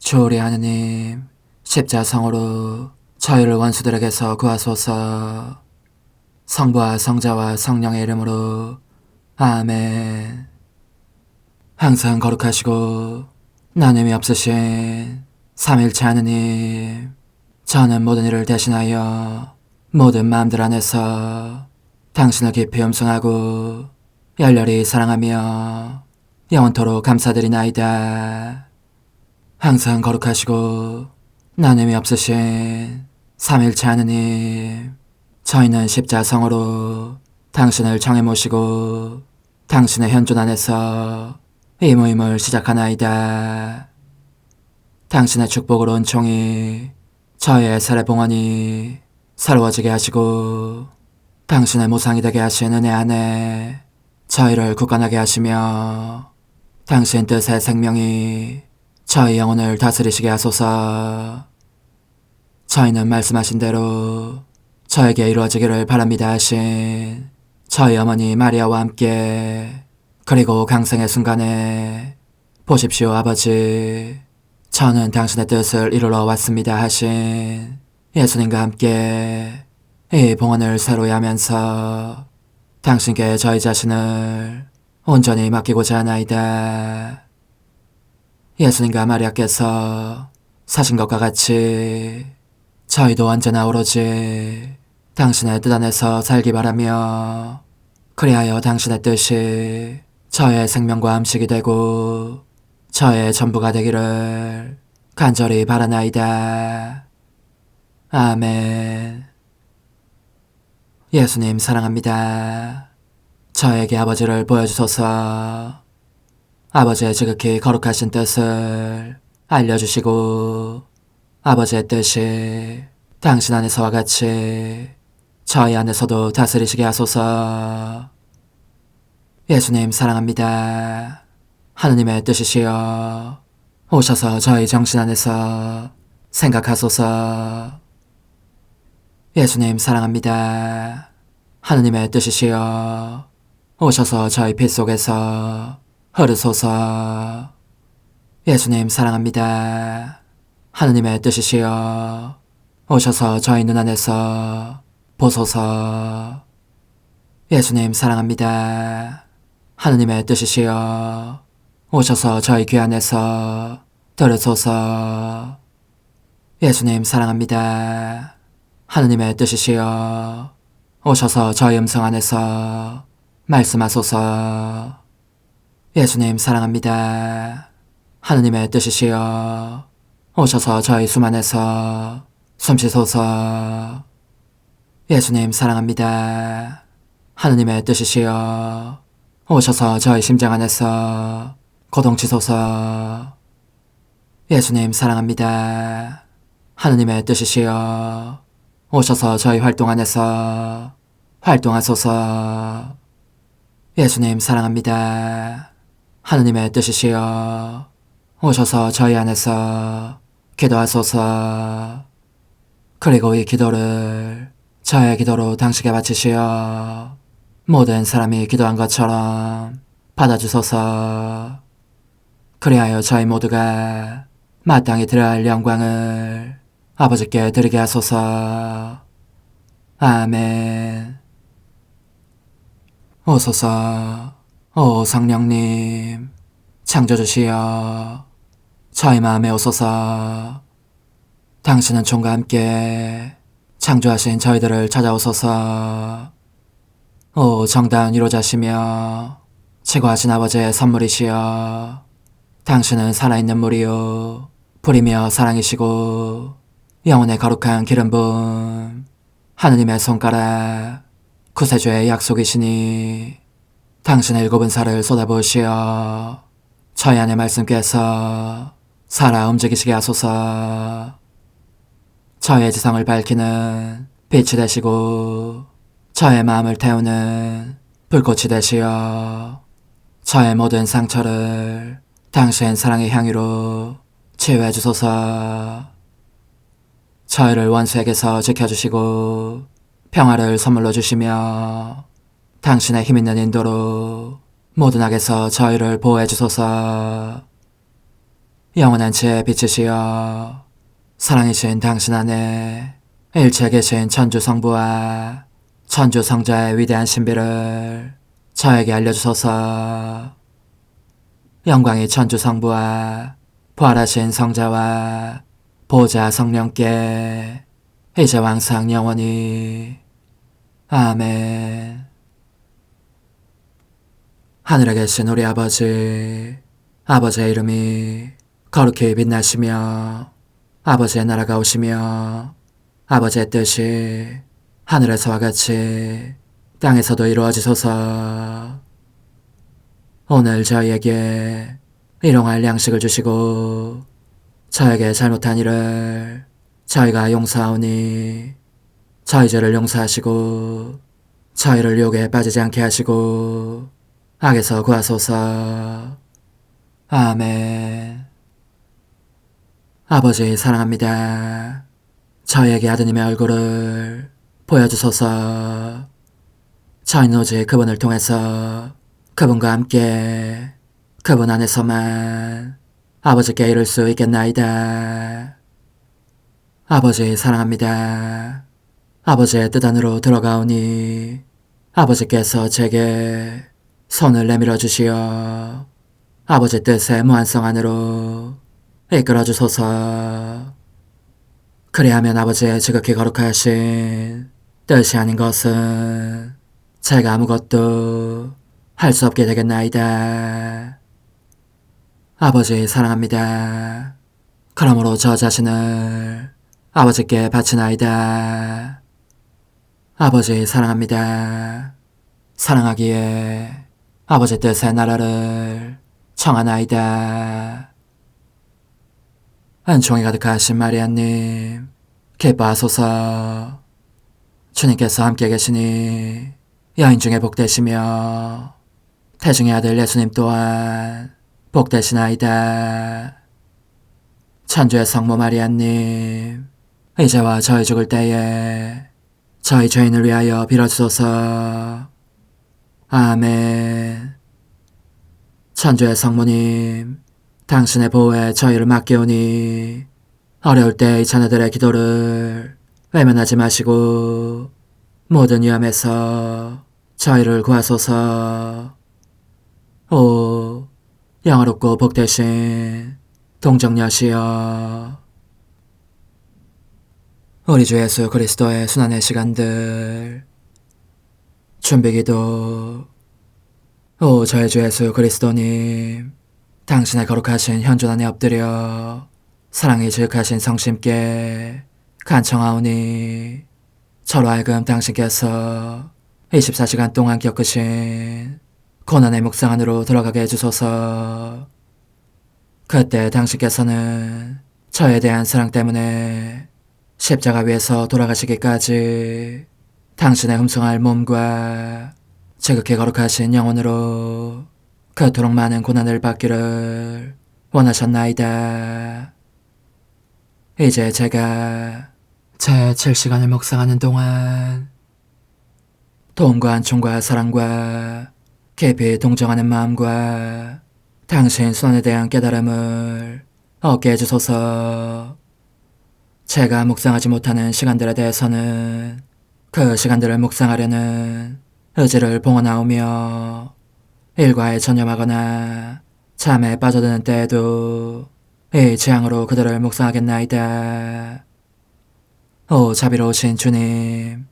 주오리 하느님, 십자성으로 저희를 원수들에게서 구하소서. 성부와 성자와 성령의 이름으로 아멘. 항상 거룩하시고 나눔이 없으신 삼일체 하느님, 저는 모든 일을 대신하여 모든 마음들 안에서 당신을 깊이 음성하고 열렬히 사랑하며 영원토록 감사드리나이다. 항상 거룩하시고 나눔이 없으신 삼일체 하느님, 저희는 십자성으로 당신을 정해 모시고 당신의 현존 안에서 이 모임을 시작하나이다. 당신의 축복으로 은총이 저희의 세례봉헌이 새로워지게 하시고 당신의 모상이 되게 하신 은혜 안에 저희를 굳건하게 하시며 당신 뜻의 생명이 저희 영혼을 다스리시게 하소서. 저희는 말씀하신 대로 저에게 이루어지기를 바랍니다 하신 저희 어머니 마리아와 함께, 그리고 강생의 순간에 보십시오 아버지, 저는 당신의 뜻을 이루러 왔습니다 하신 예수님과 함께 이 봉헌을 새로이 하면서 당신께 저희 자신을 온전히 맡기고자 하나이다. 예수님과 마리아께서 사신 것과 같이 저희도 언제나 오로지 당신의 뜻 안에서 살기 바라며, 그리하여 당신의 뜻이 저의 생명과 음식이 되고 저의 전부가 되기를 간절히 바라나이다. 아멘. 예수님 사랑합니다. 저에게 아버지를 보여주소서. 아버지의 지극히 거룩하신 뜻을 알려주시고 아버지의 뜻이 당신 안에서와 같이 저희 안에서도 다스리시게 하소서. 예수님 사랑합니다. 하느님의 뜻이시여 오셔서 저희 정신 안에서 생각하소서. 예수님 사랑합니다. 하느님의 뜻이시여 오셔서 저희 피 속에서 흐르소서. 예수님 사랑합니다. 하느님의 뜻이시여 오셔서 저희 눈 안에서 보소서. 예수님 사랑합니다. 하느님의 뜻이시여 오셔서 저희 귀 안에서 들으소서. 예수님 사랑합니다. 하느님의 뜻이시여 오셔서 저희 음성 안에서 말씀하소서. 예수님 사랑합니다. 하느님의 뜻이시여 오셔서 저희 숨 안에서 숨쉬소서. 예수님 사랑합니다. 하느님의 뜻이시여 오셔서 저희 심장 안에서 고동치소서. 예수님 사랑합니다. 하느님의 뜻이시여 오셔서 저희 활동 안에서 활동하소서. 예수님 사랑합니다. 하느님의 뜻이시여 오셔서 저희 안에서 기도하소서. 그리고 이 기도를 저의 기도로 당신께 바치시어 모든 사람이 기도한 것처럼 받아주소서. 그리하여 저희 모두가 마땅히 드려야 할 영광을 아버지께 드리게 하소서. 아멘. 오소서. 오 성령님 창조주시여 저희 마음에 오소서. 당신은 총과 함께 창조하신 저희들을 찾아오소서. 오 정다운 위로자시며 최고하신 아버지의 선물이시여 당신은 살아있는 물이요 불이며 사랑이시고 영혼의 거룩한 기름 부음 하느님의 손가락 구세주의 약속이시니 당신의 일곱은 살을 쏟아부으시어 저희 안에 말씀께서 살아 움직이시게 하소서. 저의 지성을 밝히는 빛이 되시고 저의 마음을 태우는 불꽃이 되시어 저의 모든 상처를 당신 사랑의 향유로 치유해 주소서. 저희를 원수에게서 지켜주시고 평화를 선물로 주시며 당신의 힘있는 인도로 모든 악에서 저희를 보호해 주소서. 영원한 제 빛이시여 사랑이신 당신 안에 일체 계신 천주 성부와 천주 성자의 위대한 신비를 저에게 알려주소서. 영광이 천주 성부와 부활하신 성자와 보좌 성령께 이제와 항상 영원히 아멘. 하늘에 계신 우리 아버지, 아버지의 이름이 거룩히 빛나시며 아버지의 나라가 오시며 아버지의 뜻이 하늘에서와 같이 땅에서도 이루어지소서. 오늘 저희에게 일용할 양식을 주시고 저에게 잘못한 일을 저희가 용서하오니 저희 죄를 용서하시고 저희를 유혹에 빠지지 않게 하시고 악에서 구하소서. 아멘. 아버지 사랑합니다. 저희에게 아드님의 얼굴을 보여주소서. 저희는 오직 그분을 통해서 그분과 함께 그분 안에서만 아버지께 이룰 수 있겠나이다. 아버지 사랑합니다. 아버지의 뜻 안으로 들어가오니 아버지께서 제게 손을 내밀어 주시어 아버지 뜻의 무한성 안으로 이끌어 주소서. 그리하면 아버지의 지극히 거룩하신 뜻이 아닌 것은 제가 아무것도 할 수 없게 되겠나이다. 아버지 사랑합니다. 그러므로 저 자신을 아버지께 바치나이다. 아버지 사랑합니다. 사랑하기에 아버지 뜻의 나라를 청하나이다. 은총이 가득하신 마리아님, 기뻐하소서. 주님께서 함께 계시니 여인 중에 복되시며 태중의 아들 예수님 또한 복되시나이다. 천주의 성모 마리아님, 이제와 저희 죽을 때에 저희 죄인을 위하여 빌어주소서. 아멘. 천주의 성모님, 당신의 보호에 저희를 맡기오니 어려울 때 이 자녀들의 기도를 외면하지 마시고 모든 위험에서 저희를 구하소서. 오, 영화롭고 복되신 동정녀시여, 우리 주 예수 그리스도의 순환의 시간들 준비기도. 오 저희 주 예수 그리스도님, 당신의 거룩하신 현존 안에 엎드려 사랑이 지극하신 성심께 간청하오니 저로 하여금 당신께서 24시간 동안 겪으신 고난의 묵상 안으로 들어가게 해주소서. 그때 당신께서는 저에 대한 사랑 때문에 십자가 위에서 돌아가시기까지 당신의 흠숭할 몸과 지극히 거룩하신 영혼으로 그토록 많은 고난을 받기를 원하셨나이다. 이제 제가 제 7시간을 묵상하는 동안 도움과 안총과 사랑과 깊이 동정하는 마음과 당신 손에 대한 깨달음을 얻게 해주소서. 제가 묵상하지 못하는 시간들에 대해서는 그 시간들을 묵상하려는 의지를 봉헌하오며 일과에 전념하거나 잠에 빠져드는 때에도 이 재앙으로 그들을 묵상하겠나이다. 오 자비로우신 주님,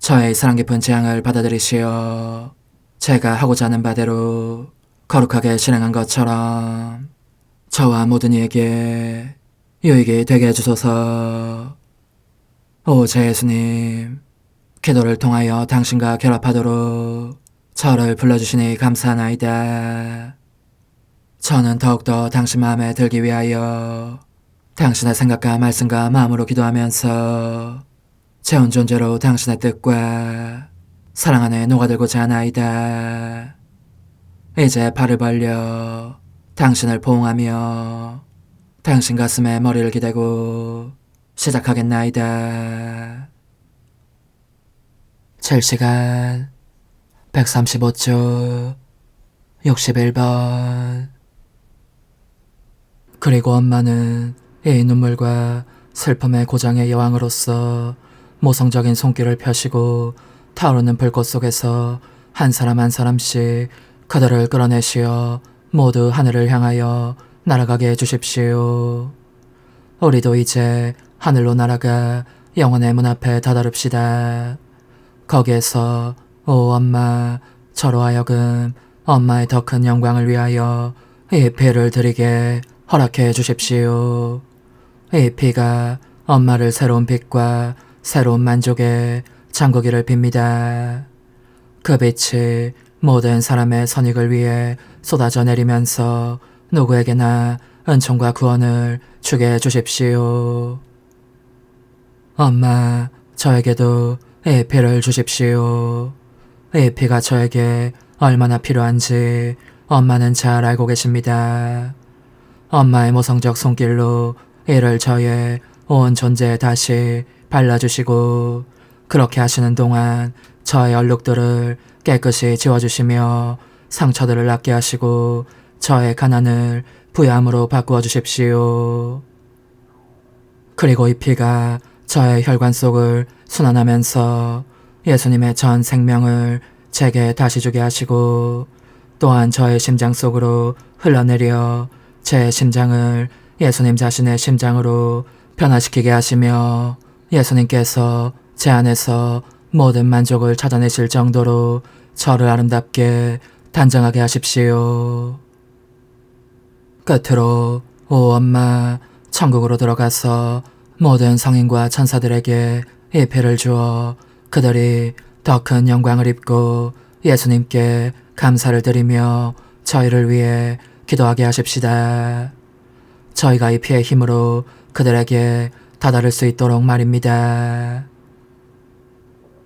저의 사랑 깊은 재앙을 받아들이시어 제가 하고자 하는 바대로 거룩하게 실행한 것처럼 저와 모든 이에게 유익이 되게 해주소서. 오 제 예수님, 기도를 통하여 당신과 결합하도록 저를 불러주시니 감사하나이다. 저는 더욱더 당신 마음에 들기 위하여 당신의 생각과 말씀과 마음으로 기도하면서 제 온 존재로 당신의 뜻과 사랑 안에 녹아들고자 하나이다. 이제 발을 벌려 당신을 포옹하며 당신 가슴에 머리를 기대고 시작하겠나이다. 7시간 135초 61번. 그리고 엄마는 이 눈물과 슬픔의 고장의 여왕으로서 모성적인 손길을 펴시고 타오르는 불꽃 속에서 한 사람 한 사람씩 그들을 끌어내시어 모두 하늘을 향하여 날아가게 해주십시오. 우리도 이제 하늘로 날아가 영혼의 문 앞에 다다릅시다. 거기에서 오 엄마, 저로 하여금 엄마의 더 큰 영광을 위하여 이 피를 드리게 허락해 주십시오. 이 피가 엄마를 새로운 빛과 새로운 만족에 잠그기를 빕니다. 그 빛이 모든 사람의 선익을 위해 쏟아져 내리면서 누구에게나 은총과 구원을 주게 해주십시오. 엄마, 저에게도 이 피를 주십시오. 이 피가 저에게 얼마나 필요한지 엄마는 잘 알고 계십니다. 엄마의 모성적 손길로 이를 저의 온 존재에 다시 발라주시고 그렇게 하시는 동안 저의 얼룩들을 깨끗이 지워주시며 상처들을 낫게 하시고 저의 가난을 부유함으로 바꾸어 주십시오. 그리고 이 피가 저의 혈관 속을 순환하면서 예수님의 전 생명을 제게 다시 주게 하시고 또한 저의 심장 속으로 흘러내려 제 심장을 예수님 자신의 심장으로 변화시키게 하시며 예수님께서 제 안에서 모든 만족을 찾아내실 정도로 저를 아름답게 단정하게 하십시오. 끝으로 오 엄마, 천국으로 들어가서 모든 성인과 천사들에게 이 피를 주어 그들이 더 큰 영광을 입고 예수님께 감사를 드리며 저희를 위해 기도하게 하십시다. 저희가 이 피의 힘으로 그들에게 다다를 수 있도록 말입니다.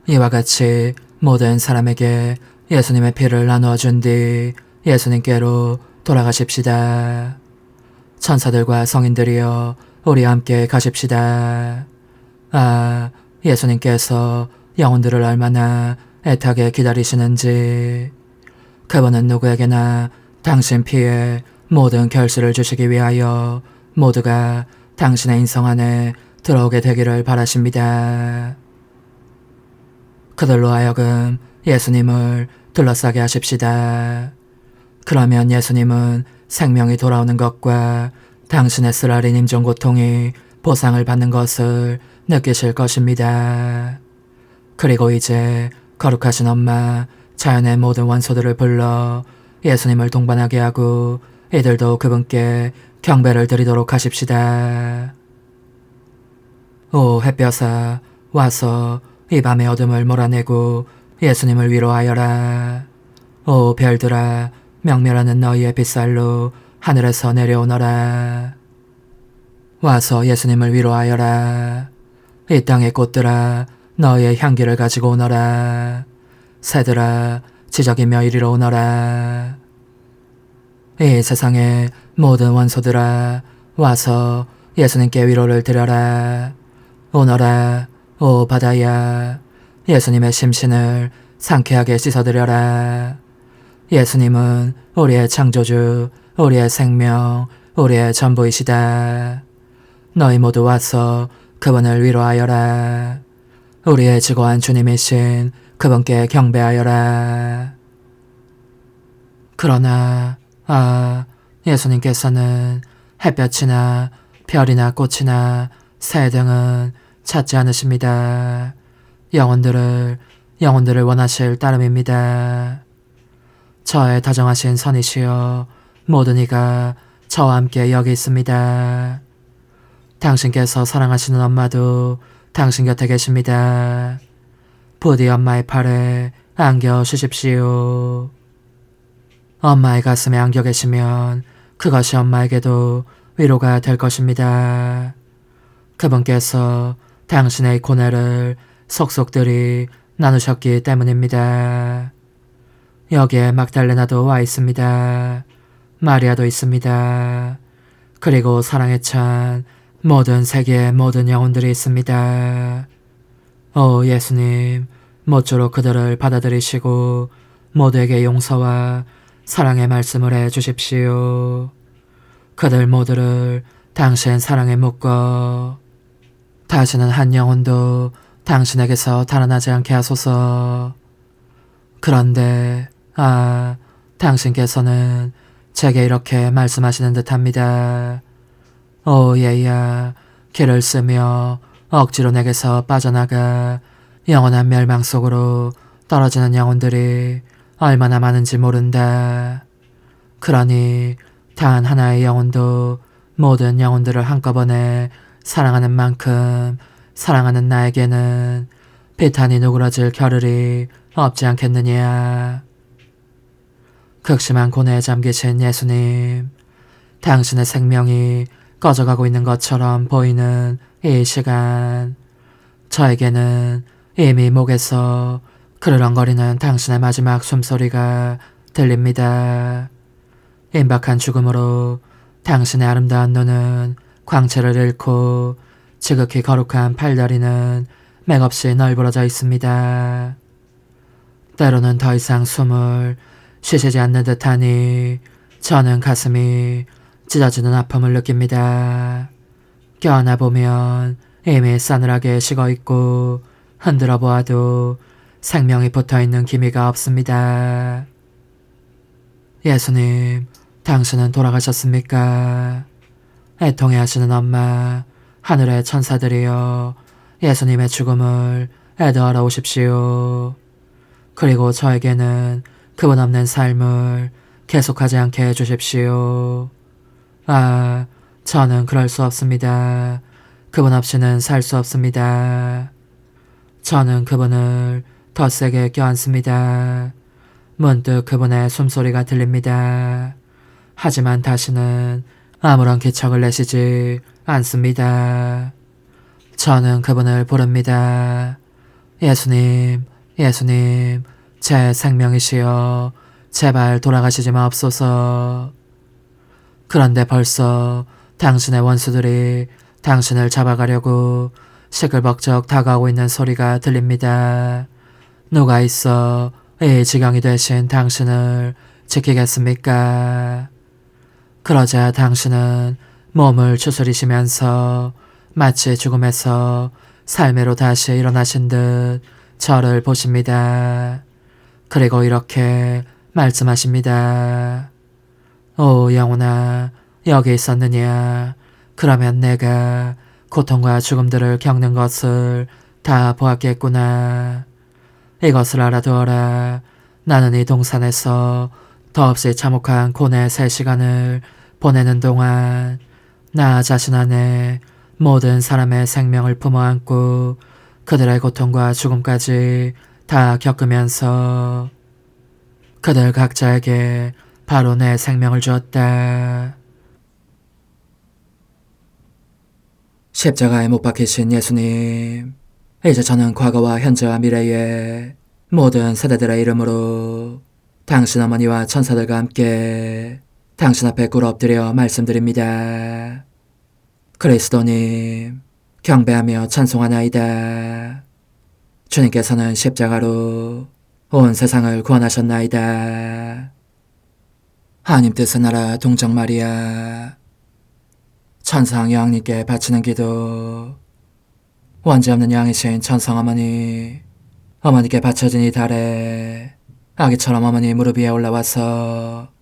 이와 같이 모든 사람에게 예수님의 피를 나누어 준 뒤 예수님께로 돌아가십시다. 천사들과 성인들이여 우리와 함께 가십시다. 아, 예수님께서 영혼들을 얼마나 애타게 기다리시는지. 그분은 누구에게나 당신 피에 모든 결실을 주시기 위하여 모두가 당신의 인성 안에 들어오게 되기를 바라십니다. 그들로 하여금 예수님을 둘러싸게 하십시다. 그러면 예수님은 생명이 돌아오는 것과 당신의 쓰라린 임종 고통이 보상을 받는 것을 느끼실 것입니다. 그리고 이제 거룩하신 엄마, 자연의 모든 원소들을 불러 예수님을 동반하게 하고 이들도 그분께 경배를 드리도록 하십시다. 오 햇볕아, 와서 이 밤의 어둠을 몰아내고 예수님을 위로하여라. 오 별들아, 명멸하는 너희의 빛살로 하늘에서 내려오너라. 와서 예수님을 위로하여라. 이 땅의 꽃들아, 너희의 향기를 가지고 오너라. 새들아, 지저귀며 이리로 오너라. 이 세상의 모든 원소들아, 와서 예수님께 위로를 드려라. 오너라, 오 바다야, 예수님의 심신을 상쾌하게 씻어드려라. 예수님은 우리의 창조주, 우리의 생명, 우리의 전부이시다. 너희 모두 와서 그분을 위로하여라. 우리의 지고한 주님이신 그분께 경배하여라. 그러나 예수님께서는 햇볕이나 별이나 꽃이나 새 등은 찾지 않으십니다. 영혼들을 원하실 따름입니다. 저의 다정하신 선이시여, 모든 이가 저와 함께 여기 있습니다. 당신께서 사랑하시는 엄마도 당신 곁에 계십니다. 부디 엄마의 팔에 안겨 주십시오. 엄마의 가슴에 안겨 계시면 그것이 엄마에게도 위로가 될 것입니다. 그분께서 당신의 고뇌를 속속들이 나누셨기 때문입니다. 여기에 막달레나도 와 있습니다. 마리아도 있습니다. 그리고 사랑에 찬 모든 세계의 모든 영혼들이 있습니다. 오 예수님, 모쪼록 그들을 받아들이시고 모두에게 용서와 사랑의 말씀을 해주십시오. 그들 모두를 당신 사랑에 묶어 다시는 한 영혼도 당신에게서 달아나지 않게 하소서. 그런데 당신께서는 제게 이렇게 말씀하시는 듯합니다. 오 얘야, 길을 쓰며 억지로 내게서 빠져나가 영원한 멸망 속으로 떨어지는 영혼들이 얼마나 많은지 모른다. 그러니 단 하나의 영혼도 모든 영혼들을 한꺼번에 사랑하는 만큼 사랑하는 나에게는 비탄이 누그러질 겨를이 없지 않겠느냐. 극심한 고뇌에 잠기신 예수님, 당신의 생명이 꺼져가고 있는 것처럼 보이는 이 시간, 저에게는 이미 목에서 그르렁거리는 당신의 마지막 숨소리가 들립니다. 임박한 죽음으로 당신의 아름다운 눈은 광채를 잃고 지극히 거룩한 팔다리는 맥없이 널브러져 있습니다. 때로는 더 이상 숨을 쉬시지 않는 듯하니 저는 가슴이 찢어지는 아픔을 느낍니다. 껴안아 보면 이미 싸늘하게 식어있고 흔들어 보아도 생명이 붙어있는 기미가 없습니다. 예수님, 당신은 돌아가셨습니까? 애통해 하시는 엄마, 하늘의 천사들이여, 예수님의 죽음을 애도하러 오십시오. 그리고 저에게는 그분 없는 삶을 계속하지 않게 해주십시오. 저는 그럴 수 없습니다. 그분 없이는 살 수 없습니다. 저는 그분을 더 세게 껴안습니다. 문득 그분의 숨소리가 들립니다. 하지만 다시는 아무런 기척을 내시지 않습니다. 저는 그분을 부릅니다. 예수님, 예수님, 제 생명이시여, 제발 돌아가시지 마옵소서. 그런데 벌써 당신의 원수들이 당신을 잡아가려고 시끌벅적 다가오고 있는 소리가 들립니다. 누가 있어 이 지경이 되신 당신을 지키겠습니까? 그러자 당신은 몸을 추스리시면서 마치 죽음에서 삶으로 다시 일어나신 듯 저를 보십니다. 그리고 이렇게 말씀하십니다. 오 영혼아, 여기 있었느냐? 그러면 내가 고통과 죽음들을 겪는 것을 다 보았겠구나. 이것을 알아두어라. 나는 이 동산에서 더없이 참혹한 고뇌의 3시간을 보내는 동안 나 자신 안에 모든 사람의 생명을 품어안고 그들의 고통과 죽음까지 다 겪으면서 그들 각자에게 바로 내 생명을 주었다. 십자가에 못 박히신 예수님, 이제 저는 과거와 현재와 미래의 모든 세대들의 이름으로 당신 어머니와 천사들과 함께 당신 앞에 꿇어 엎드려 말씀드립니다. 그리스도님, 경배하며 찬송하나이다. 주님께서는 십자가로 온 세상을 구원하셨나이다. 하나님 뜻의 나라 동정 마리아, 천상 여왕님께 바치는 기도. 원죄 없는 양이신 천상 어머니, 어머니께 바쳐진 이 달에 아기처럼 어머니 무릎 위에 올라와서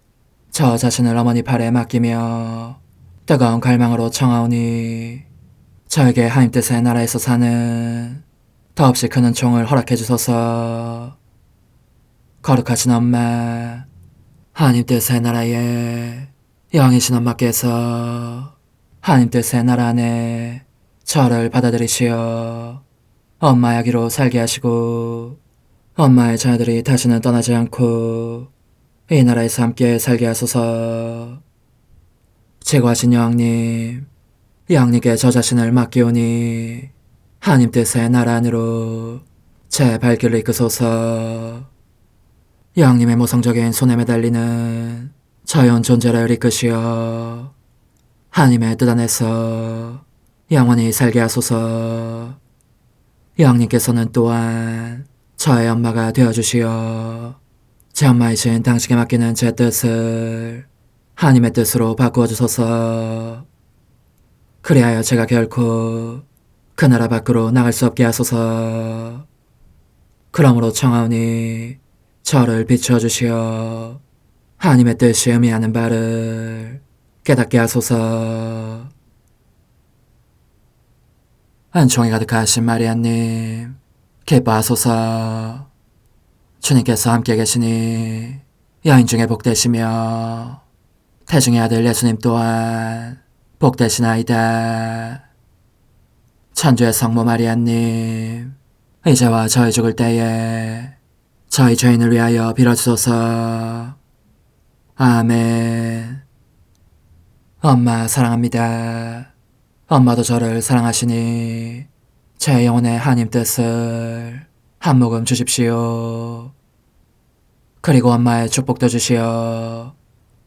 저 자신을 어머니 팔에 맡기며 뜨거운 갈망으로 청하오니 저에게 하나님 뜻의 나라에서 사는 더없이 큰 은총을 허락해 주소서. 거룩하신 엄마, 하나님 뜻의 나라에 영이신 엄마께서 하나님 뜻의 나라 안에 저를 받아들이시어 엄마의 아기로 살게 하시고 엄마의 자녀들이 다시는 떠나지 않고 이 나라에서 함께 살게 하소서. 제거하신 여왕님, 여왕님께 저 자신을 맡기오니 하나님 뜻의 나라 안으로 제 발길을 이끄소서. 여왕님의 모성적인 손에 매달리는 자연 존재를 이끄시어 하나님의 뜻 안에서 영원히 살게 하소서. 여왕님께서는 또한 저의 엄마가 되어주시어 제 엄마이신 당신께 맡기는 제 뜻을 하나님의 뜻으로 바꾸어 주소서. 그리하여 제가 결코 그 나라 밖으로 나갈 수 없게 하소서. 그러므로 청하오니 저를 비추어 주시어 하나님의 뜻이 의미하는 바를 깨닫게 하소서. 은총이 가득하신 마리아님, 기뻐하소서. 주님께서 함께 계시니 여인 중에 복되시며 태중의 아들 예수님 또한 복되시나이다. 천주의 성모 마리아님, 이제와 저희 죽을 때에 저희 죄인을 위하여 빌어주소서. 아멘. 엄마 사랑합니다. 엄마도 저를 사랑하시니 제 영혼의 하나님 뜻을 한 모금 주십시오. 그리고 엄마의 축복도 주시어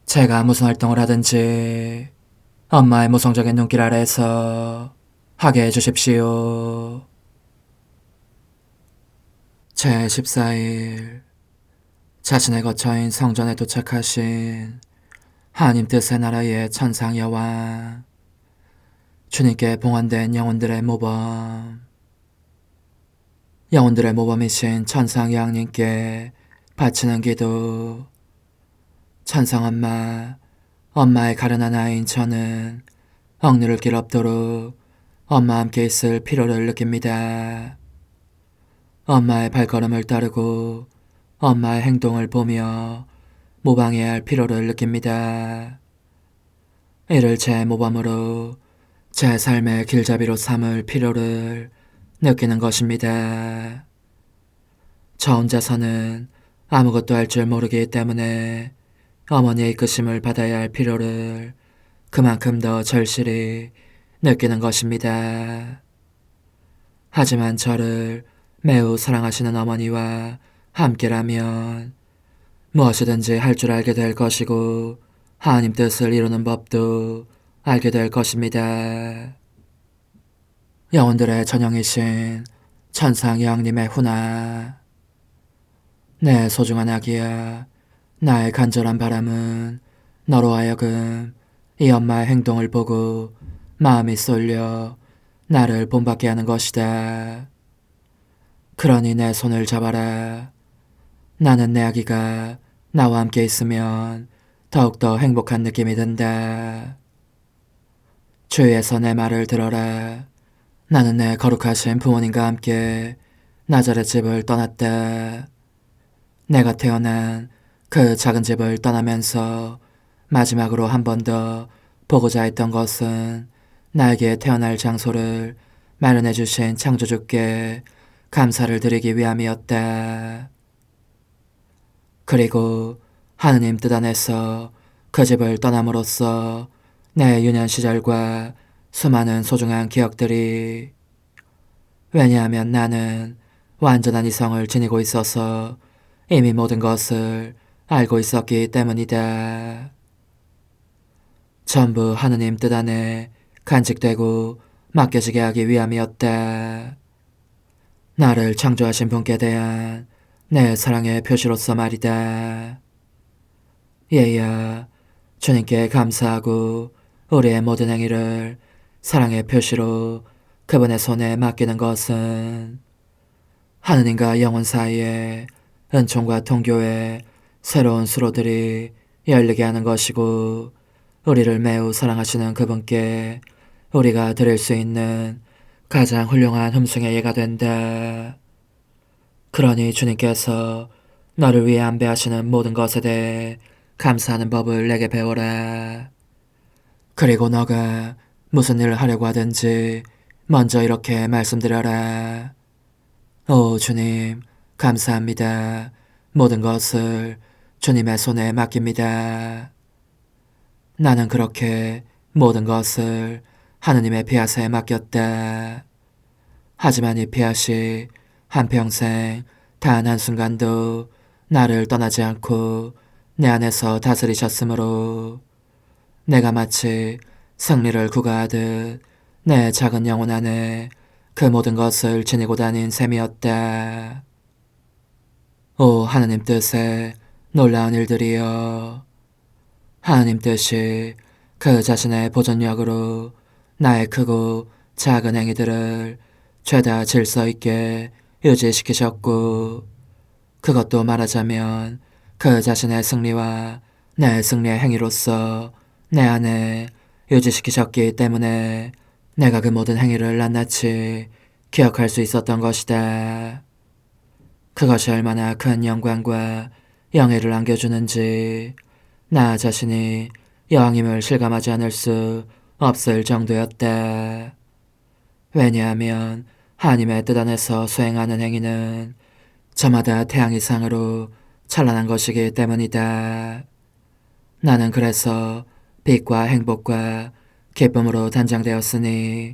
제가 무슨 활동을 하든지 엄마의 모성적인 눈길 아래에서 하게 해주십시오. 제14일, 자신의 거처인 성전에 도착하신 하나님 뜻의 나라의 천상 여왕, 주님께 봉헌된 영혼들의 모범, 영혼들의 모범이신 천상 여왕님께 바치는 기도. 천상 엄마, 엄마의 가련한 아이인 저는 억누를 길 없도록 엄마와 함께 있을 필요를 느낍니다. 엄마의 발걸음을 따르고 엄마의 행동을 보며 모방해야 할 필요를 느낍니다. 이를 제 모범으로 제 삶의 길잡이로 삼을 필요를 느끼는 것입니다. 저 혼자서는 아무것도 할 줄 모르기 때문에 어머니의 이끄심을 받아야 할 필요를 그만큼 더 절실히 느끼는 것입니다. 하지만 저를 매우 사랑하시는 어머니와 함께라면 무엇이든지 할 줄 알게 될 것이고 하나님 뜻을 이루는 법도 알게 될 것입니다. 영혼들의 전형이신 천상 여왕님의 훈화. 내 소중한 아기야, 나의 간절한 바람은 너로 하여금 이 엄마의 행동을 보고 마음이 쏠려 나를 본받게 하는 것이다. 그러니 내 손을 잡아라. 나는 내 아기가 나와 함께 있으면 더욱더 행복한 느낌이 든다. 주위에서 내 말을 들어라. 나는 내 거룩하신 부모님과 함께 나자렛 집을 떠났다. 내가 태어난 그 작은 집을 떠나면서 마지막으로 한 번 더 보고자 했던 것은 나에게 태어날 장소를 마련해 주신 창조주께 감사를 드리기 위함이었다. 그리고 하느님 뜻 안에서 그 집을 떠남으로써 내 유년 시절과 수많은 소중한 기억들이, 왜냐하면 나는 완전한 이성을 지니고 있어서 이미 모든 것을 알고 있었기 때문이다. 전부 하느님 뜻 안에 간직되고 맡겨지게 하기 위함이었다. 나를 창조하신 분께 대한 내 사랑의 표시로서 말이다. 얘야, 주님께 감사하고 우리의 모든 행위를 사랑의 표시로 그분의 손에 맡기는 것은 하느님과 영혼 사이에 은총과 통교의 새로운 수로들이 열리게 하는 것이고, 우리를 매우 사랑하시는 그분께 우리가 드릴 수 있는 가장 훌륭한 흠숭의 예가 된다. 그러니 주님께서 너를 위해 안배하시는 모든 것에 대해 감사하는 법을 내게 배워라. 그리고 너가 무슨 일을 하려고 하든지 먼저 이렇게 말씀드려라. 오 주님, 감사합니다. 모든 것을 주님의 손에 맡깁니다. 나는 그렇게 모든 것을 하느님의 피앗에 맡겼다. 하지만 이 피앗이 한평생 단 한순간도 나를 떠나지 않고 내 안에서 다스리셨으므로 내가 마치 승리를 구가하듯 내 작은 영혼 안에 그 모든 것을 지니고 다닌 셈이었다. 오 하느님 뜻에 놀라운 일들이여, 하나님 뜻이 그 자신의 보존력으로 나의 크고 작은 행위들을 죄다 질서 있게 유지시키셨고, 그것도 말하자면 그 자신의 승리와 내 승리의 행위로서 내 안에 유지시키셨기 때문에 내가 그 모든 행위를 낱낱이 기억할 수 있었던 것이다. 그것이 얼마나 큰 영광과 영예를 안겨주는지 나 자신이 여왕임을 실감하지 않을 수 없을 정도였다. 왜냐하면 하나님의 뜻 안에서 수행하는 행위는 저마다 태양 이상으로 찬란한 것이기 때문이다. 나는 그래서 빛과 행복과 기쁨으로 단장되었으니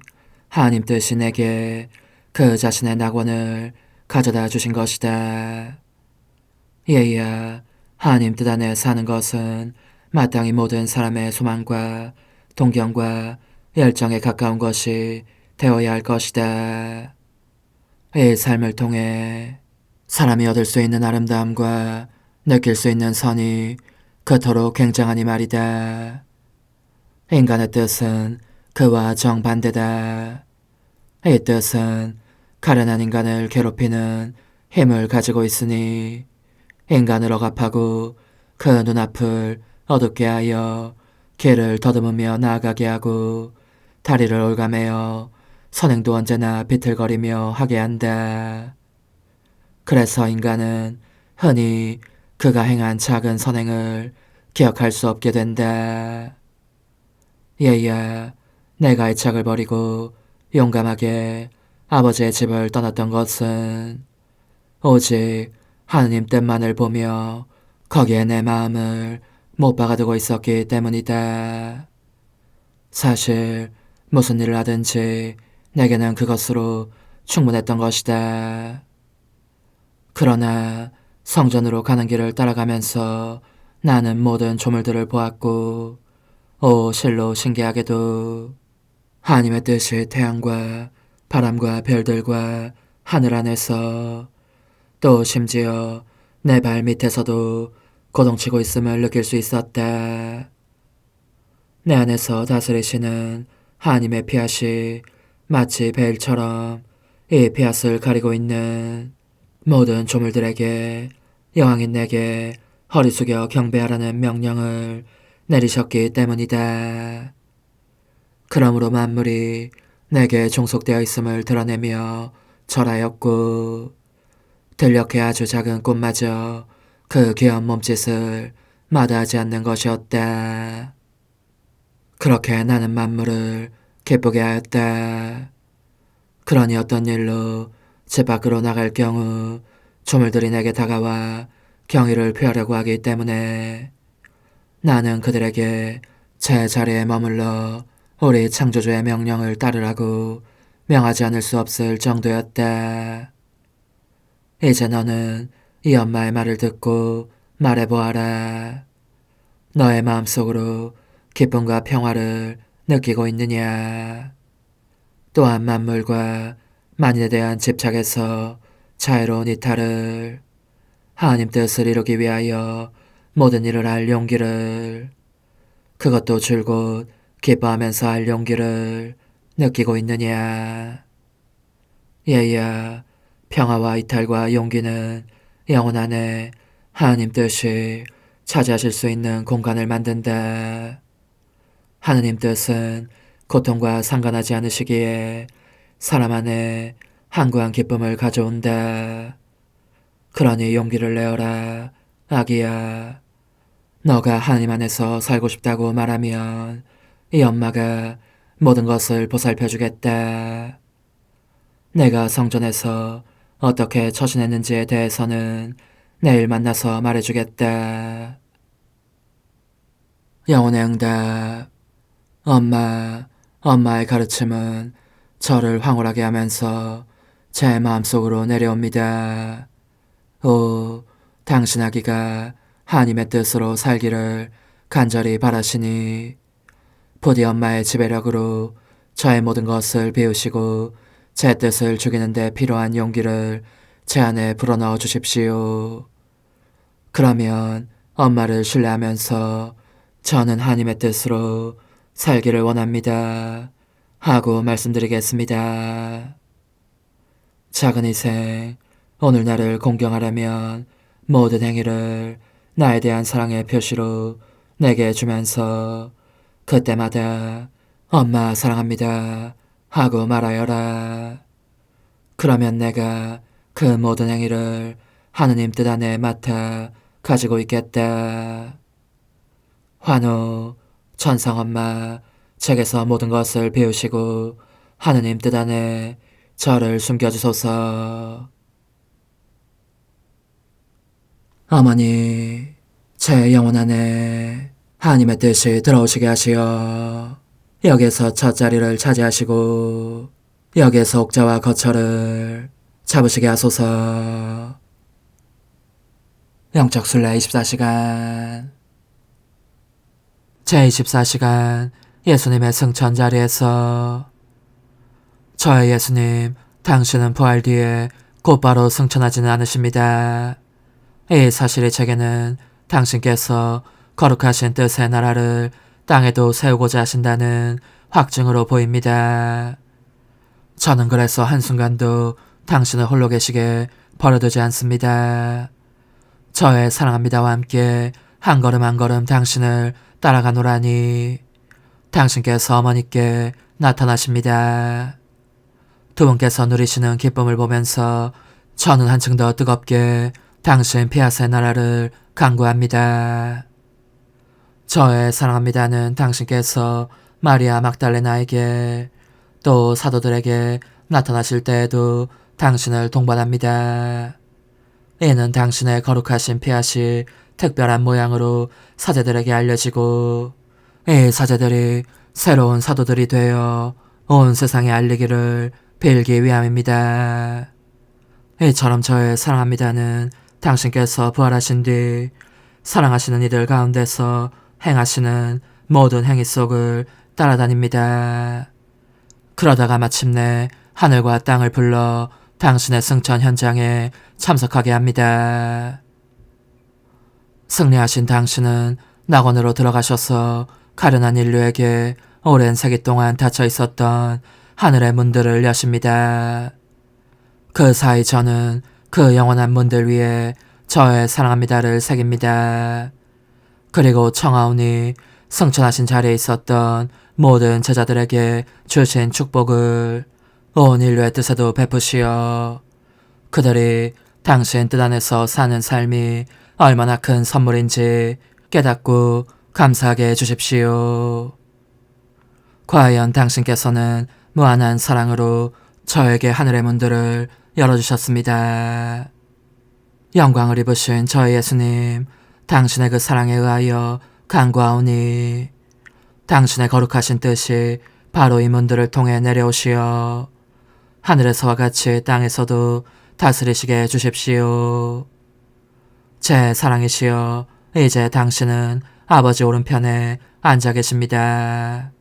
하나님 뜻이 내게 그 자신의 낙원을 가져다 주신 것이다. 얘야, 하나님 뜻 안에 사는 것은 마땅히 모든 사람의 소망과 동경과 열정에 가까운 것이 되어야 할 것이다. 이 삶을 통해 사람이 얻을 수 있는 아름다움과 느낄 수 있는 선이 그토록 굉장하니 말이다. 인간의 뜻은 그와 정반대다. 이 뜻은 가련한 인간을 괴롭히는 힘을 가지고 있으니 인간을 억압하고 그 눈앞을 어둡게 하여 길을 더듬으며 나아가게 하고 다리를 올가매어 선행도 언제나 비틀거리며 하게 한다. 그래서 인간은 흔히 그가 행한 작은 선행을 기억할 수 없게 된다. 얘야, 내가 애착을 버리고 용감하게 아버지의 집을 떠났던 것은 오직 하느님 뜻만을 보며 거기에 내 마음을 못 박아두고 있었기 때문이다. 사실 무슨 일을 하든지 내게는 그것으로 충분했던 것이다. 그러나 성전으로 가는 길을 따라가면서 나는 모든 조물들을 보았고, 실로 신기하게도 하나님의 뜻이 태양과 바람과 별들과 하늘 안에서 또 심지어 내 발 밑에서도 고동치고 있음을 느낄 수 있었다. 내 안에서 다스리시는 하나님의 피앗이 마치 베일처럼 이 피앗을 가리고 있는 모든 조물들에게 여왕인 내게 허리 숙여 경배하라는 명령을 내리셨기 때문이다. 그러므로 만물이 내게 종속되어 있음을 드러내며 절하였고, 들녘에 아주 작은 꽃마저 그 귀여운 몸짓을 마다하지 않는 것이었다. 그렇게 나는 만물을 기쁘게 하였다. 그러니 어떤 일로 집 밖으로 나갈 경우 조물들이 내게 다가와 경의를 표하려고 하기 때문에 나는 그들에게 제 자리에 머물러 우리 창조주의 명령을 따르라고 명하지 않을 수 없을 정도였다. 이제 너는 이 엄마의 말을 듣고 말해보아라. 너의 마음속으로 기쁨과 평화를 느끼고 있느냐? 또한 만물과 만인에 대한 집착에서 자유로운 이탈을, 하나님 뜻을 이루기 위하여 모든 일을 할 용기를, 그것도 줄곧 기뻐하면서 할 용기를 느끼고 있느냐? 얘야, 평화와 이탈과 용기는 영혼 안에 하나님 뜻이 차지하실 수 있는 공간을 만든다. 하느님 뜻은 고통과 상관하지 않으시기에 사람 안에 한구한 기쁨을 가져온다. 그러니 용기를 내어라, 아기야. 너가 하나님 안에서 살고 싶다고 말하면 이 엄마가 모든 것을 보살펴주겠다. 내가 성전에서 어떻게 처신했는지에 대해서는 내일 만나서 말해주겠다. 영혼의 응답. 엄마의 가르침은 저를 황홀하게 하면서 제 마음속으로 내려옵니다. 당신 아기가 하나님의 뜻으로 살기를 간절히 바라시니 부디 엄마의 지배력으로 저의 모든 것을 비우시고 제 뜻을 죽이는 데 필요한 용기를 제 안에 불어넣어 주십시오. 그러면 엄마를 신뢰하면서 저는 하나님의 뜻으로 살기를 원합니다. 하고 말씀드리겠습니다. 작은 희생, 오늘 나를 공경하려면 모든 행위를 나에 대한 사랑의 표시로 내게 주면서 그때마다 엄마 사랑합니다 하고 말하여라. 그러면 내가 그 모든 행위를 하느님 뜻 안에 맡아 가지고 있겠다. 환호, 천상엄마, 책에서 모든 것을 비우시고 하느님 뜻 안에 저를 숨겨주소서. 어머니, 제 영혼 안에 하나님의 뜻이 들어오시게 하시어 여기에서 첫 자리를 차지하시고 여기에서 옥자와 거처를 잡으시게 하소서. 영적 순례 24시간 제24시간 예수님의 승천 자리에서 저의 예수님, 당신은 부활 뒤에 곧바로 승천하지는 않으십니다. 이 사실이 제게는 당신께서 거룩하신 뜻의 나라를 땅에도 세우고자 하신다는 확증으로 보입니다. 저는 그래서 한순간도 당신을 홀로 계시게 버려두지 않습니다. 저의 사랑합니다와 함께 한 걸음 한 걸음 당신을 따라가노라니 당신께서 어머니께 나타나십니다. 두 분께서 누리시는 기쁨을 보면서 저는 한층 더 뜨겁게 당신 피아스의 나라를 간구합니다. 저의 사랑합니다는 당신께서 마리아 막달레나에게 또 사도들에게 나타나실 때에도 당신을 동반합니다. 이는 당신의 거룩하신 피아시 특별한 모양으로 사제들에게 알려지고 이 사제들이 새로운 사도들이 되어 온 세상에 알리기를 빌기 위함입니다. 이처럼 저의 사랑합니다는 당신께서 부활하신 뒤 사랑하시는 이들 가운데서 행하시는 모든 행위 속을 따라다닙니다. 그러다가 마침내 하늘과 땅을 불러 당신의 승천 현장에 참석하게 합니다. 승리하신 당신은 낙원으로 들어가셔서 가련한 인류에게 오랜 세기 동안 닫혀 있었던 하늘의 문들을 여십니다. 그 사이 저는 그 영원한 문들 위에 저의 사랑합니다를 새깁니다. 그리고 청하오니 승천하신 자리에 있었던 모든 제자들에게 주신 축복을 온 인류의 뜻에도 베푸시어 그들이 당신 뜻 안에서 사는 삶이 얼마나 큰 선물인지 깨닫고 감사하게 해주십시오. 과연 당신께서는 무한한 사랑으로 저에게 하늘의 문들을 열어주셨습니다. 영광을 입으신 저희 예수님, 당신의 그 사랑에 의하여 간구하오니 당신의 거룩하신 뜻이 바로 이 문들을 통해 내려오시어 하늘에서와 같이 땅에서도 다스리시게 해주십시오. 제 사랑이시여, 이제 당신은 아버지 오른편에 앉아 계십니다.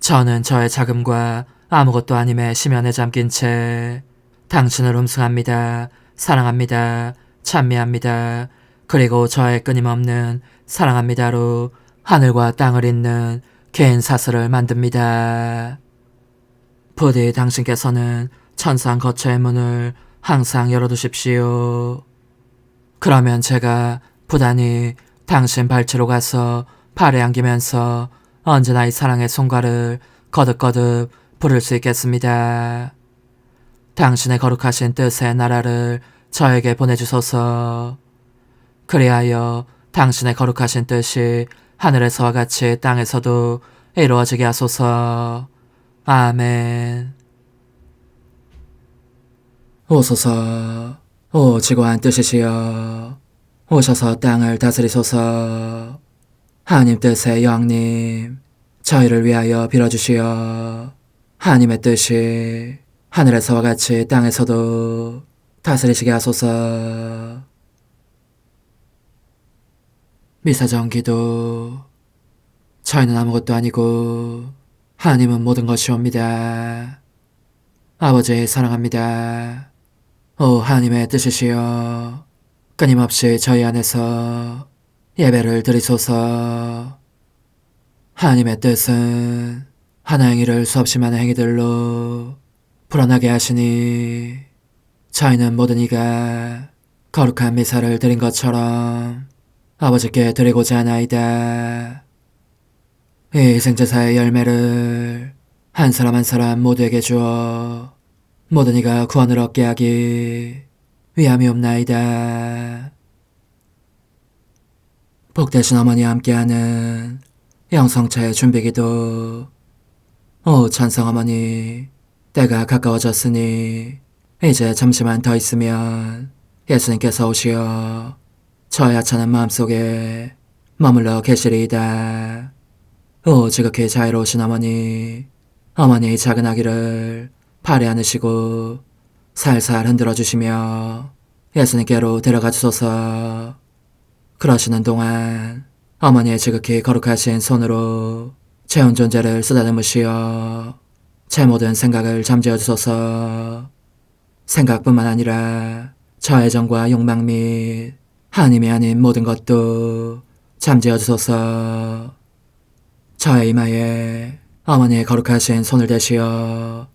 저는 저의 자금과 아무것도 아님의 심연에 잠긴 채 당신을 음승합니다. 사랑합니다. 찬미합니다. 그리고 저의 끊임없는 사랑합니다로 하늘과 땅을 잇는 긴 사슬을 만듭니다. 부디 당신께서는 천상 거처의 문을 항상 열어두십시오. 그러면 제가 부단히 당신 발치로 가서 팔에 안기면서 언제나 이 사랑의 송가를 거듭거듭 부를 수 있겠습니다. 당신의 거룩하신 뜻의 나라를 저에게 보내주소서. 그리하여 당신의 거룩하신 뜻이 하늘에서와 같이 땅에서도 이루어지게 하소서. 아멘. 오소서, 오 지고한 뜻이시여, 오셔서 땅을 다스리소서. 하나님 뜻의 여왕님, 저희를 위하여 빌어주시어 하나님의 뜻이 하늘에서와 같이 땅에서도 다스리시게 하소서. 미사정 기도. 저희는 아무것도 아니고 하나님은 모든 것이옵니다. 아버지 사랑합니다. 오 하나님의 뜻이시여, 끊임없이 저희 안에서 예배를 드리소서. 하나님의 뜻은 하나 행위를 수없이 많은 행위들로 불어나게 하시니 저희는 모든 이가 거룩한 미사를 드린 것처럼 아버지께 드리고자 하나이다. 이 희생제사의 열매를 한 사람 한 사람 모두에게 주어 모든 이가 구원을 얻게 하기 위함이옵나이다. 복되신 어머니와 함께하는 영성차의 준비기도. 오 찬성어머니, 때가 가까워졌으니 이제 잠시만 더 있으면 예수님께서 오시어 저의 하찮은 마음속에 머물러 계시리이다. 오 지극히 자유로우신 어머니, 어머니의 작은 아기를 팔에 안으시고 살살 흔들어 주시며 예수님께로 데려가 주소서. 그러시는 동안 어머니의 지극히 거룩하신 손으로 제 온 존재를 쓰다듬으시어 제 모든 생각을 잠재워 주소서. 생각뿐만 아니라 저의 정과 욕망 및 하나님이 아닌 모든 것도 잠재워 주소서. 저의 이마에 어머니의 거룩하신 손을 대시어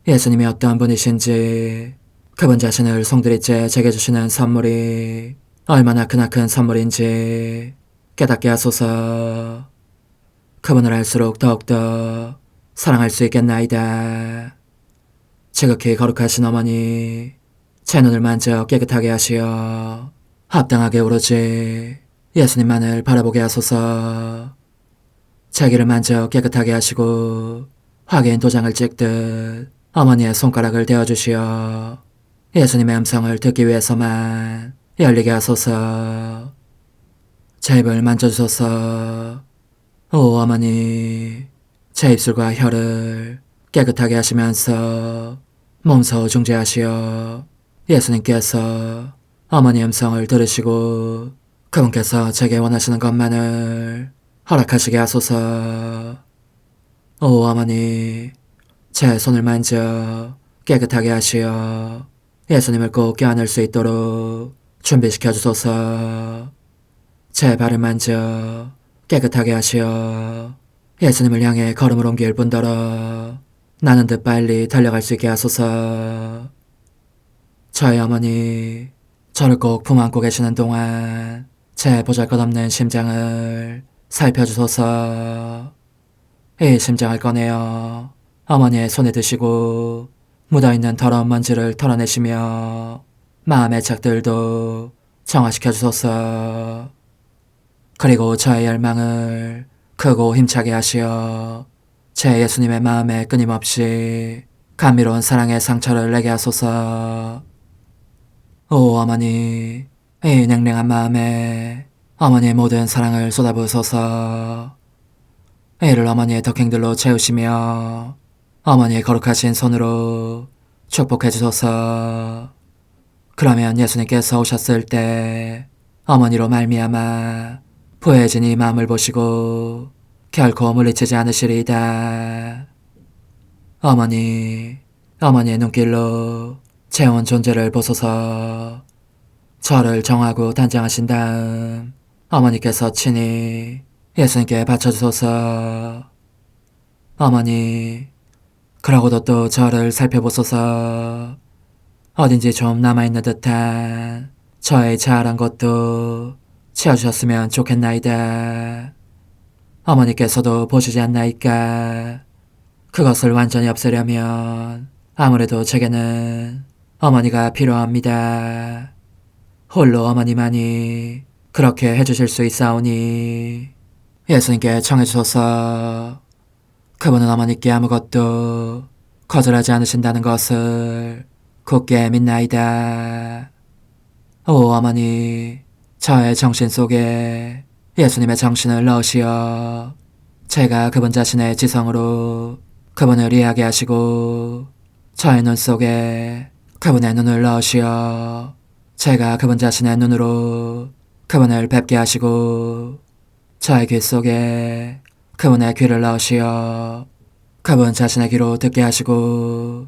예수님이 어떤 분이신지, 그분 자신을 송두리째 제게 주시는 선물이 얼마나 크나큰 선물인지 깨닫게 하소서. 그분을 알수록 더욱더 사랑할 수 있겠나이다. 지극히 거룩하신 어머니, 제 눈을 만져 깨끗하게 하시어 합당하게 오로지 예수님만을 바라보게 하소서. 제 귀를 만져 깨끗하게 하시고 확인 도장을 찍듯 어머니의 손가락을 대어주시어 예수님의 음성을 듣기 위해서만 열리게 하소서. 제 입을 만져주소서. 오 어머니, 제 입술과 혀를 깨끗하게 하시면서 몸소 중재하시어 예수님께서 어머니 음성을 들으시고 그분께서 제게 원하시는 것만을 허락하시게 하소서. 오 어머니, 제 손을 만져 깨끗하게 하시어 예수님을 꼭 껴안을 수 있도록 준비시켜 주소서. 제 발을 만져 깨끗하게 하시어 예수님을 향해 걸음을 옮길 뿐더러 나는 듯 빨리 달려갈 수 있게 하소서. 저의 어머니, 저를 꼭 품안고 계시는 동안 제 보잘것없는 심장을 살펴주소서. 이 심장을 꺼내어 어머니의 손에 드시고 묻어있는 더러운 먼지를 털어내시며 마음의 착들도 정화시켜 주소서. 그리고 저의 열망을 크고 힘차게 하시어 제 예수님의 마음에 끊임없이 감미로운 사랑의 상처를 내게 하소서. 오 어머니, 이 냉랭한 마음에 어머니의 모든 사랑을 쏟아부으소서. 이를 어머니의 덕행들로 채우시며 어머니의 거룩하신 손으로 축복해 주소서. 그러면 예수님께서 오셨을 때 어머니로 말미암아 부해진 이 마음을 보시고 결코 물리치지 않으시리이다. 어머니, 어머니의 눈길로 제 온 존재를 보소서. 저를 정하고 단장하신 다음 어머니께서 친히 예수님께 바쳐주소서. 어머니, 그러고도 또 저를 살펴보소서. 어딘지 좀 남아있는 듯한 저의 자아란 것도 채워주셨으면 좋겠나이다. 어머니께서도 보시지 않나이까? 그것을 완전히 없애려면 아무래도 제게는 어머니가 필요합니다. 홀로 어머니만이 그렇게 해주실 수 있사오니 예수님께 청해주소서. 그분은 어머니께 아무것도 거절하지 않으신다는 것을 굳게 믿나이다. 오 어머니, 저의 정신 속에 예수님의 정신을 넣으시어 제가 그분 자신의 지성으로 그분을 이해하게 하시고 저의 눈 속에 그분의 눈을 넣으시어 제가 그분 자신의 눈으로 그분을 뵙게 하시고 저의 귀 속에 그분의 귀를 넣으시어 그분 자신의 귀로 듣게 하시고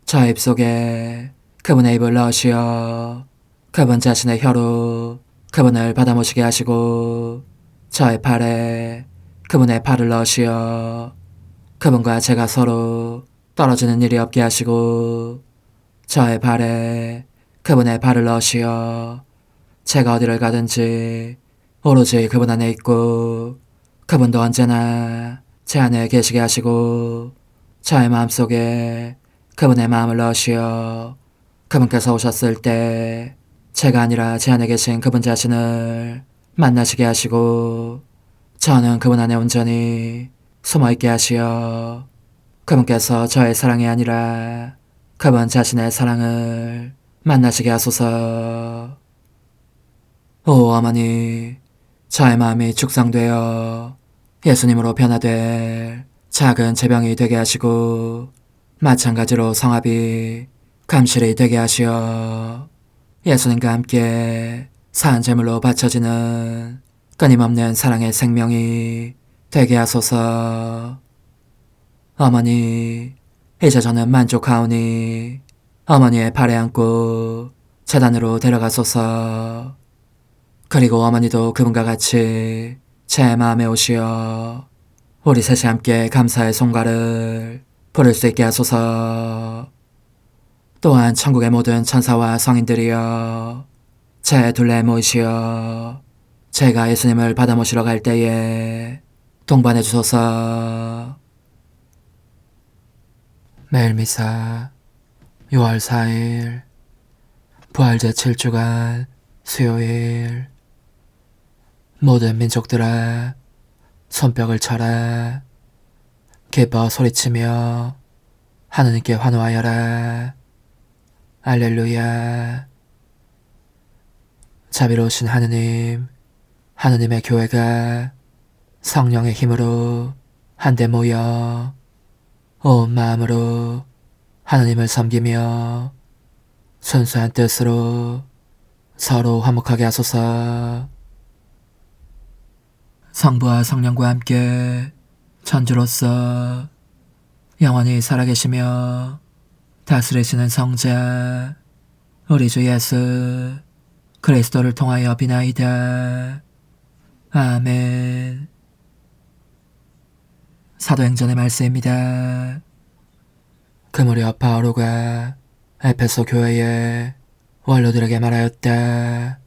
저의 입 속에 그분의 입을 넣으시어 그분 자신의 혀로 그분을 받아모시게 하시고 저의 팔에 그분의 발을 넣으시어 그분과 제가 서로 떨어지는 일이 없게 하시고 저의 발에 그분의 발을 넣으시어 제가 어디를 가든지 오로지 그분 안에 있고 그분도 언제나 제 안에 계시게 하시고 저의 마음속에 그분의 마음을 넣으시어 그분께서 오셨을 때 제가 아니라 제 안에 계신 그분 자신을 만나시게 하시고 저는 그분 안에 온전히 숨어있게 하시어 그분께서 저의 사랑이 아니라 그분 자신의 사랑을 만나시게 하소서. 오 어머니, 저의 마음이 축성되어 예수님으로 변화될 작은 제병이 되게 하시고 마찬가지로 성합이 감실이 되게 하시어 예수님과 함께 산 제물로 바쳐지는 끊임없는 사랑의 생명이 되게 하소서. 어머니, 이제 저는 만족하오니 어머니의 발에 안고 제단으로 데려가소서. 그리고 어머니도 그분과 같이 제 마음에 오시어 우리 셋이 함께 감사의 송가를 부를 수 있게 하소서. 또한 천국의 모든 천사와 성인들이여 제 둘레에 모이시어 제가 예수님을 받아 모시러 갈 때에 동반해 주소서. 매일 미사 6월 4일 부활제 7주간 수요일. 모든 민족들아 손뼉을 쳐라. 기뻐 소리치며 하느님께 환호하여라. 알렐루야. 자비로우신 하느님, 하느님의 교회가 성령의 힘으로 한데 모여 온 마음으로 하느님을 섬기며 순수한 뜻으로 서로 화목하게 하소서. 성부와 성령과 함께 천주로서 영원히 살아계시며 다스리시는 성자 우리 주 예수 그리스도를 통하여 비나이다. 아멘. 사도행전의 말씀입니다. 그 무렵 바오로가 에베소 교회의 원로들에게 말하였다.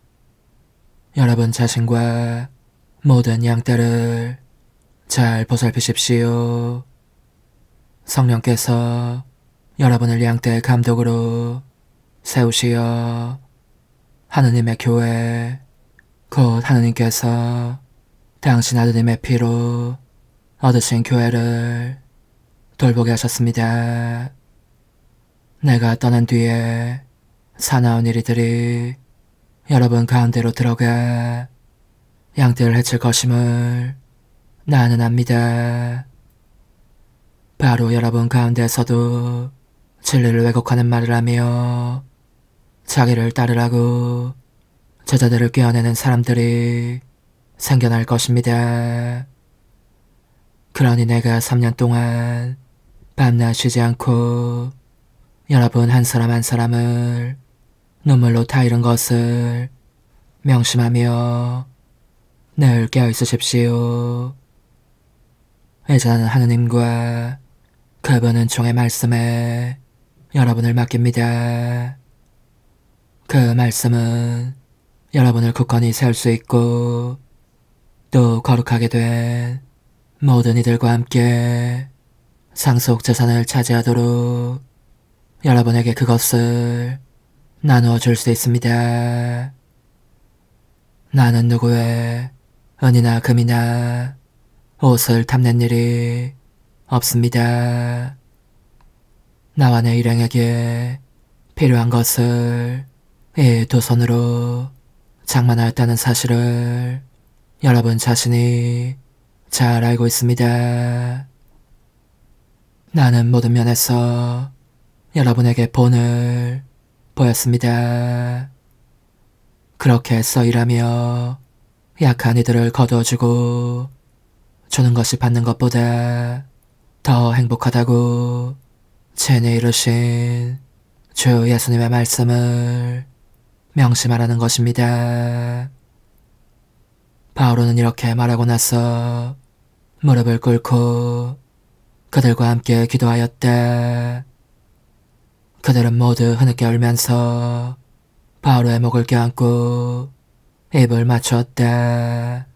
여러분 자신과 모든 양떼를 잘 보살피십시오. 성령께서 여러분을 양떼의 감독으로 세우시어 하느님의 교회 곧 하느님께서 당신 아드님의 피로 얻으신 교회를 돌보게 하셨습니다. 내가 떠난 뒤에 사나운 이리들이 여러분 가운데로 들어가 양떼를 해칠 것임을 나는 압니다. 바로 여러분 가운데서도 진리를 왜곡하는 말을 하며 자기를 따르라고 제자들을 꿰어내는 사람들이 생겨날 것입니다. 그러니 내가 3년 동안 밤낮 쉬지 않고 여러분 한 사람 한 사람을 눈물로 타이른 것을 명심하며 늘 깨어있으십시오. 이제 나는 하느님과 그분 은총의 말씀에 여러분을 맡깁니다. 그 말씀은 여러분을 굳건히 세울 수 있고 또 거룩하게 된 모든 이들과 함께 상속 재산을 차지하도록 여러분에게 그것을 나누어 줄 수 있습니다. 나는 누구의 은이나 금이나 옷을 탐낸 일이 없습니다. 나와 내 일행에게 필요한 것을 이 두 손으로 장만하였다는 사실을 여러분 자신이 잘 알고 있습니다. 나는 모든 면에서 여러분에게 본을 보였습니다. 그렇게 애써 일하며 약한 이들을 거두어주고 주는 것이 받는 것보다 더 행복하다고 친히 이르신 주 예수님의 말씀을 명심하라는 것입니다. 바울은 이렇게 말하고 나서 무릎을 꿇고 그들과 함께 기도하였다. 그들은 모두 흐느껴 울면서 바오로의 목을 껴안고 입을 맞추었다.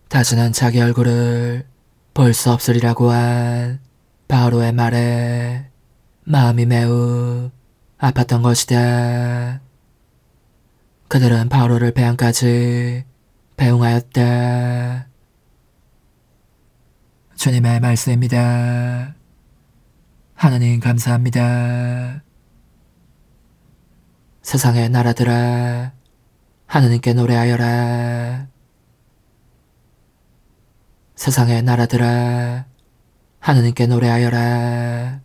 다시는 자기 얼굴을 볼 수 없으리라고 한 바오로의 말에 마음이 매우 아팠던 것이다. 그들은 바오로를 배안까지 배웅하였다. 주님의 말씀입니다. 하느님 감사합니다. 세상의 나라들아, 하느님께 노래하여라. 세상의 나라들아, 하느님께 노래하여라.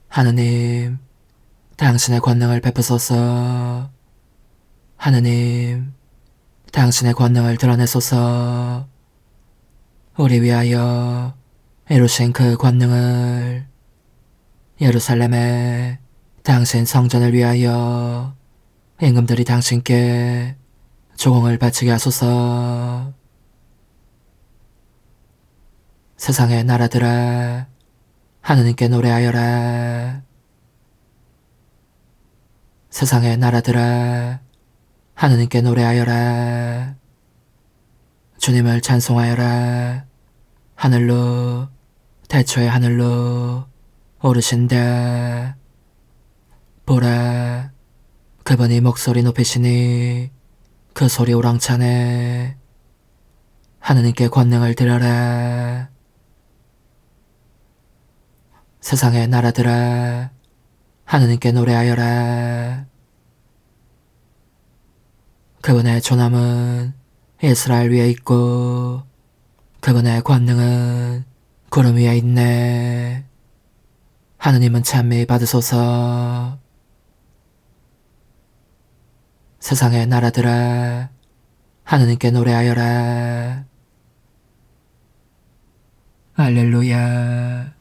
하느님, 당신의 권능을 베푸소서. 하느님, 당신의 권능을 드러내소서. 우리 위하여 이루신 그 권능을 예루살렘의 당신 성전을 위하여 임금들이 당신께 조공을 바치게 하소서. 세상의 나라들아, 하느님께 노래하여라. 세상의 나라들아, 하느님께 노래하여라. 주님을 찬송하여라. 하늘로, 태초의 하늘로 오르신다. 보라, 그분이 목소리 높이시니 그 소리 우렁차네. 하느님께 권능을 드려라. 세상의 나라들아, 하느님께 노래하여라. 그분의 존엄은 이스라엘 위에 있고 그분의 권능은 구름 위에 있네. 하느님은 찬미 받으소서. 세상의 나라들아, 하느님께 노래하여라. 할렐루야.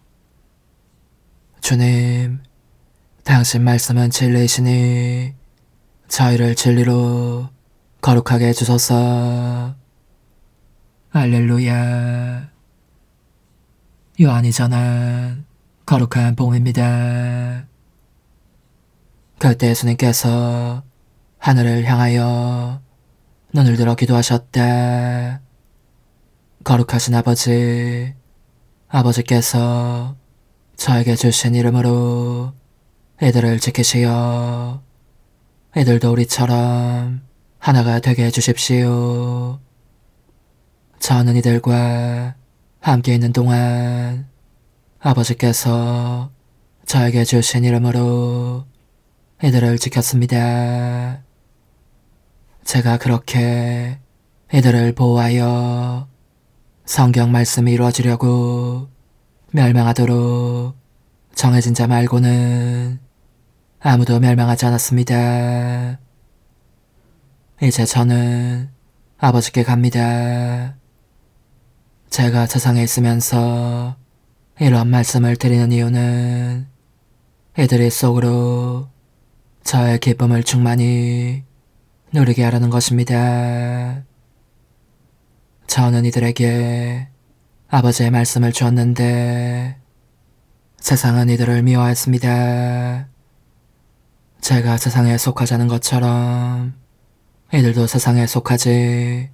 주님, 당신 말씀은 진리이시니 저희를 진리로 거룩하게 해주소서. 할렐루야. 요한이 전한 거룩한 복음입니다. 그때 예수님께서 하늘을 향하여 눈을 들어 기도하셨다. 거룩하신 아버지, 아버지께서 저에게 주신 이름으로 이들을 지키시어 이들도 우리처럼 하나가 되게 해주십시오. 저는 이들과 함께 있는 동안 아버지께서 저에게 주신 이름으로 이들을 지켰습니다. 제가 그렇게 이들을 보호하여 성경 말씀이 이루어지려고 멸망하도록 정해진 자 말고는 아무도 멸망하지 않았습니다. 이제 저는 아버지께 갑니다. 제가 세상에 있으면서 이런 말씀을 드리는 이유는 이들이 속으로 저의 기쁨을 충만히 누리게 하려는 것입니다. 저는 이들에게 아버지의 말씀을 주었는데 세상은 이들을 미워했습니다. 제가 세상에 속하지 않은 것처럼 이들도 세상에 속하지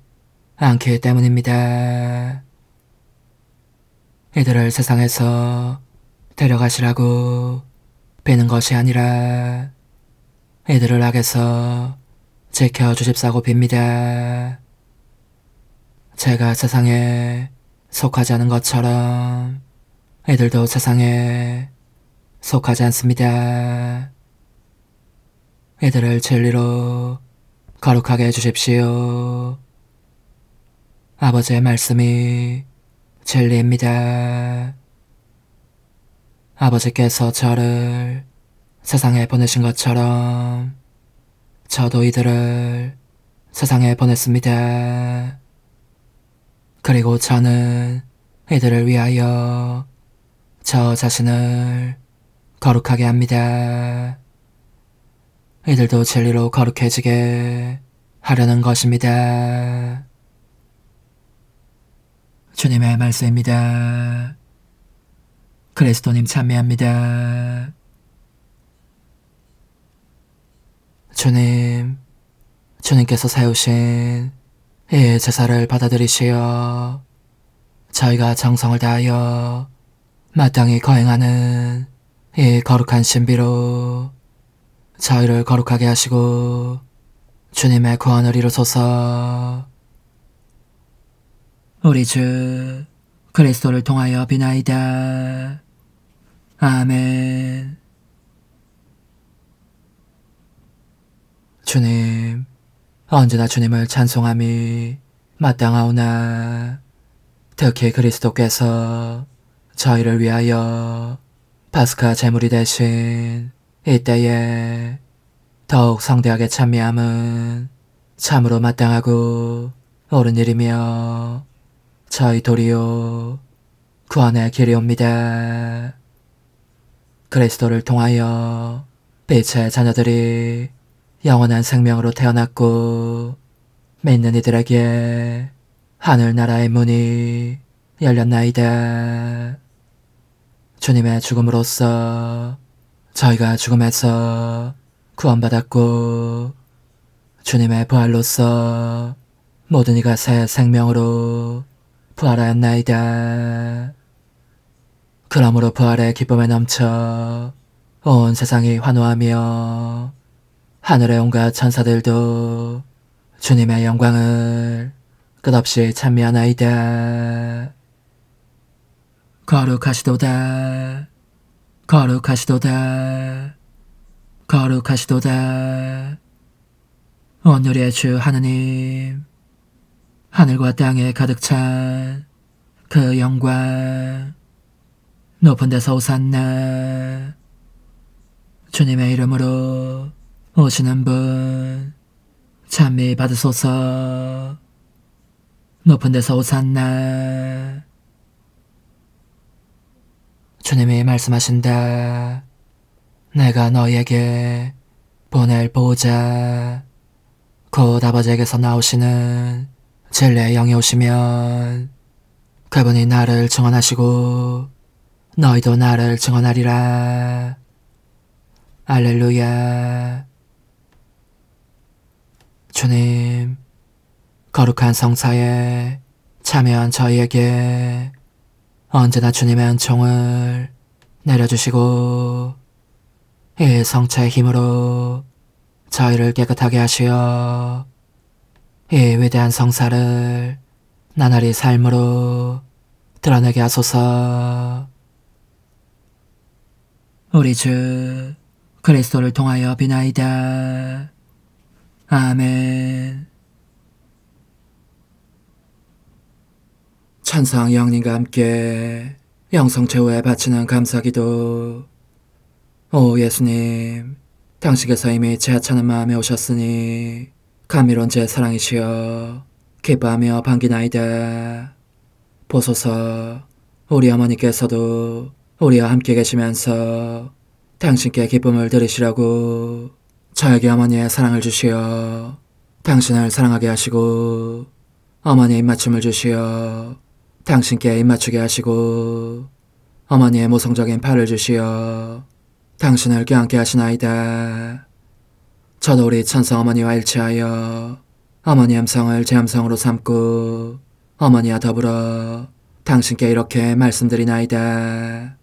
않기 때문입니다. 이들을 세상에서 데려가시라고 비는 것이 아니라 이들을 악에서 지켜주십사고 빕니다. 제가 세상에 속하지 않은 것처럼 이들도 세상에 속하지 않습니다. 이들을 진리로 거룩하게 해주십시오. 아버지의 말씀이 진리입니다. 아버지께서 저를 세상에 보내신 것처럼 저도 이들을 세상에 보냈습니다. 그리고 저는 이들을 위하여 저 자신을 거룩하게 합니다. 이들도 진리로 거룩해지게 하려는 것입니다. 주님의 말씀입니다. 그리스도님 찬미합니다. 주님, 주님께서 세우신 이 제사를 받아들이시어 저희가 정성을 다하여 마땅히 거행하는 이 거룩한 신비로 저희를 거룩하게 하시고 주님의 구원을 이루소서. 우리 주 그리스도를 통하여 비나이다. 아멘. 주님, 언제나 주님을 찬송함이 마땅하오나 특히 그리스도께서 저희를 위하여 파스카 제물이 되신 이때에 더욱 성대하게 찬미함은 참으로 마땅하고 옳은 일이며 저희 도리요 구원의 길이옵니다. 그리스도를 통하여 빛의 자녀들이 영원한 생명으로 태어났고 믿는 이들에게 하늘나라의 문이 열렸나이다. 주님의 죽음으로써 저희가 죽음에서 구원받았고 주님의 부활로써 모든 이가 새 생명으로 부활하였나이다. 그러므로 부활의 기쁨에 넘쳐 온 세상이 환호하며 하늘의 온갖 천사들도 주님의 영광을 끝없이 찬미하나이다. 거룩하시도다. 거룩하시도다. 거룩하시도다. 오늘의 주 하느님, 하늘과 땅에 가득 찬 그 영광, 높은 데서 오산나. 주님의 이름으로 오시는 분 찬미 받으소서. 높은 데서 오산나. 주님이 말씀하신다. 내가 너희에게 보낼 보호자 곧 아버지에게서 나오시는 진리의 영이 오시면 그분이 나를 증언하시고 너희도 나를 증언하리라. 알렐루야. 주님, 거룩한 성사에 참여한 저희에게 언제나 주님의 은총을 내려주시고 이 성체의 힘으로 저희를 깨끗하게 하시어 이 위대한 성사를 나날이 삶으로 드러내게 하소서. 우리 주 그리스도를 통하여 비나이다. 아멘. 찬상 영님과 함께 영성 최후에 바치는 감사기도. 오 예수님, 당신께서 이미 제 하찮은 마음에 오셨으니 감미로운 제 사랑이시여 기뻐하며 반기나이다. 보소서, 우리 어머니께서도 우리와 함께 계시면서 당신께 기쁨을 들으시라고 저에게 어머니의 사랑을 주시어 당신을 사랑하게 하시고 어머니의 입맞춤을 주시어 당신께 입맞추게 하시고 어머니의 모성적인 팔을 주시어 당신을 껴안게 하시나이다. 저도 우리 천성 어머니와 일치하여 어머니 음성을 제 음성으로 삼고 어머니와 더불어 당신께 이렇게 말씀드리나이다.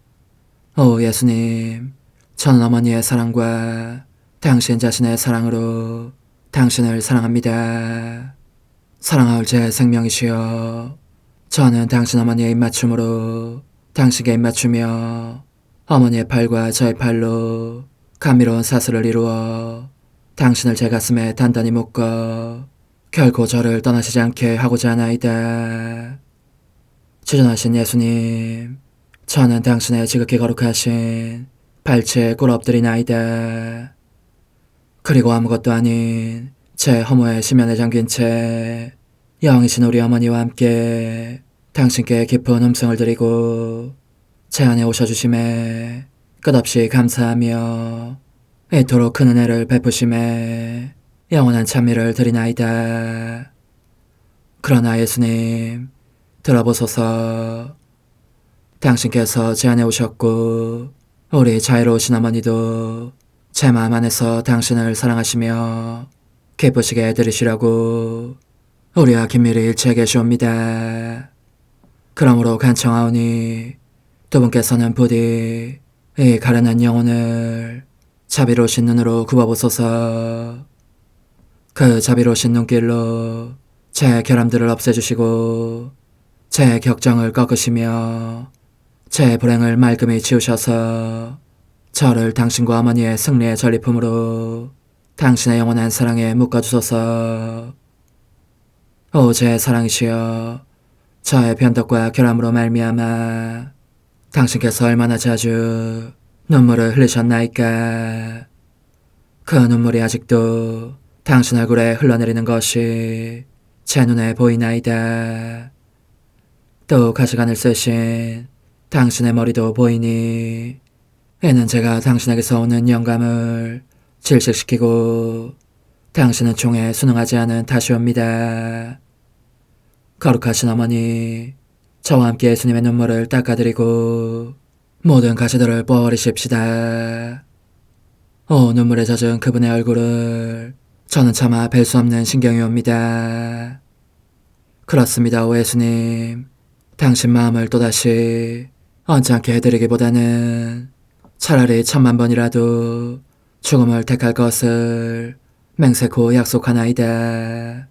오 예수님, 저는 어머니의 사랑과 당신 자신의 사랑으로 당신을 사랑합니다. 사랑하올 제 생명이시여, 저는 당신 어머니의 입맞춤으로 당신께 입맞추며 어머니의 팔과 저의 팔로 감미로운 사슬을 이루어 당신을 제 가슴에 단단히 묶어 결코 저를 떠나시지 않게 하고자 하나이다. 주전하신 예수님, 저는 당신의 지극히 거룩하신 발치에 꿇어 엎드리나이다. 그리고 아무것도 아닌 제 허무의 심연에 잠긴 채 영이신 우리 어머니와 함께 당신께 깊은 음성을 드리고 제 안에 오셔주심에 끝없이 감사하며 이토록 큰 은혜를 베푸심에 영원한 찬미를 드리나이다. 그러나 예수님, 들어보소서. 당신께서 제 안에 오셨고 우리 자유로우신 어머니도 제 마음 안에서 당신을 사랑하시며 기쁘시게 들으시려고 우리와 긴밀히 일치해 계시옵니다. 그러므로 간청하오니 두 분께서는 부디 이 가련한 영혼을 자비로우신 눈으로 굽어보소서. 그 자비로우신 눈길로 제 결함들을 없애주시고 제 격정을 꺾으시며 제 불행을 말끔히 지우셔서 저를 당신과 어머니의 승리의 전리품으로 당신의 영원한 사랑에 묶어주소서. 오 제 사랑이시여, 저의 변덕과 결함으로 말미암아 당신께서 얼마나 자주 눈물을 흘리셨나이까. 그 눈물이 아직도 당신 얼굴에 흘러내리는 것이 제 눈에 보이나이다. 또 가시관을 쓰신 당신의 머리도 보이니 이는 제가 당신에게서 오는 영감을 질식시키고 당신은 총에 순응하지 않은 탓이옵니다. 거룩하신 어머니, 저와 함께 예수님의 눈물을 닦아드리고 모든 가시들을 뽑아버리십시다. 오 눈물에 젖은 그분의 얼굴을 저는 차마 뵐 수 없는 신경이 옵니다. 그렇습니다, 오 예수님. 당신 마음을 또다시 언짢게 해드리기보다는 차라리 10,000,000번이라도 죽음을 택할 것을 맹세코 약속하나이다.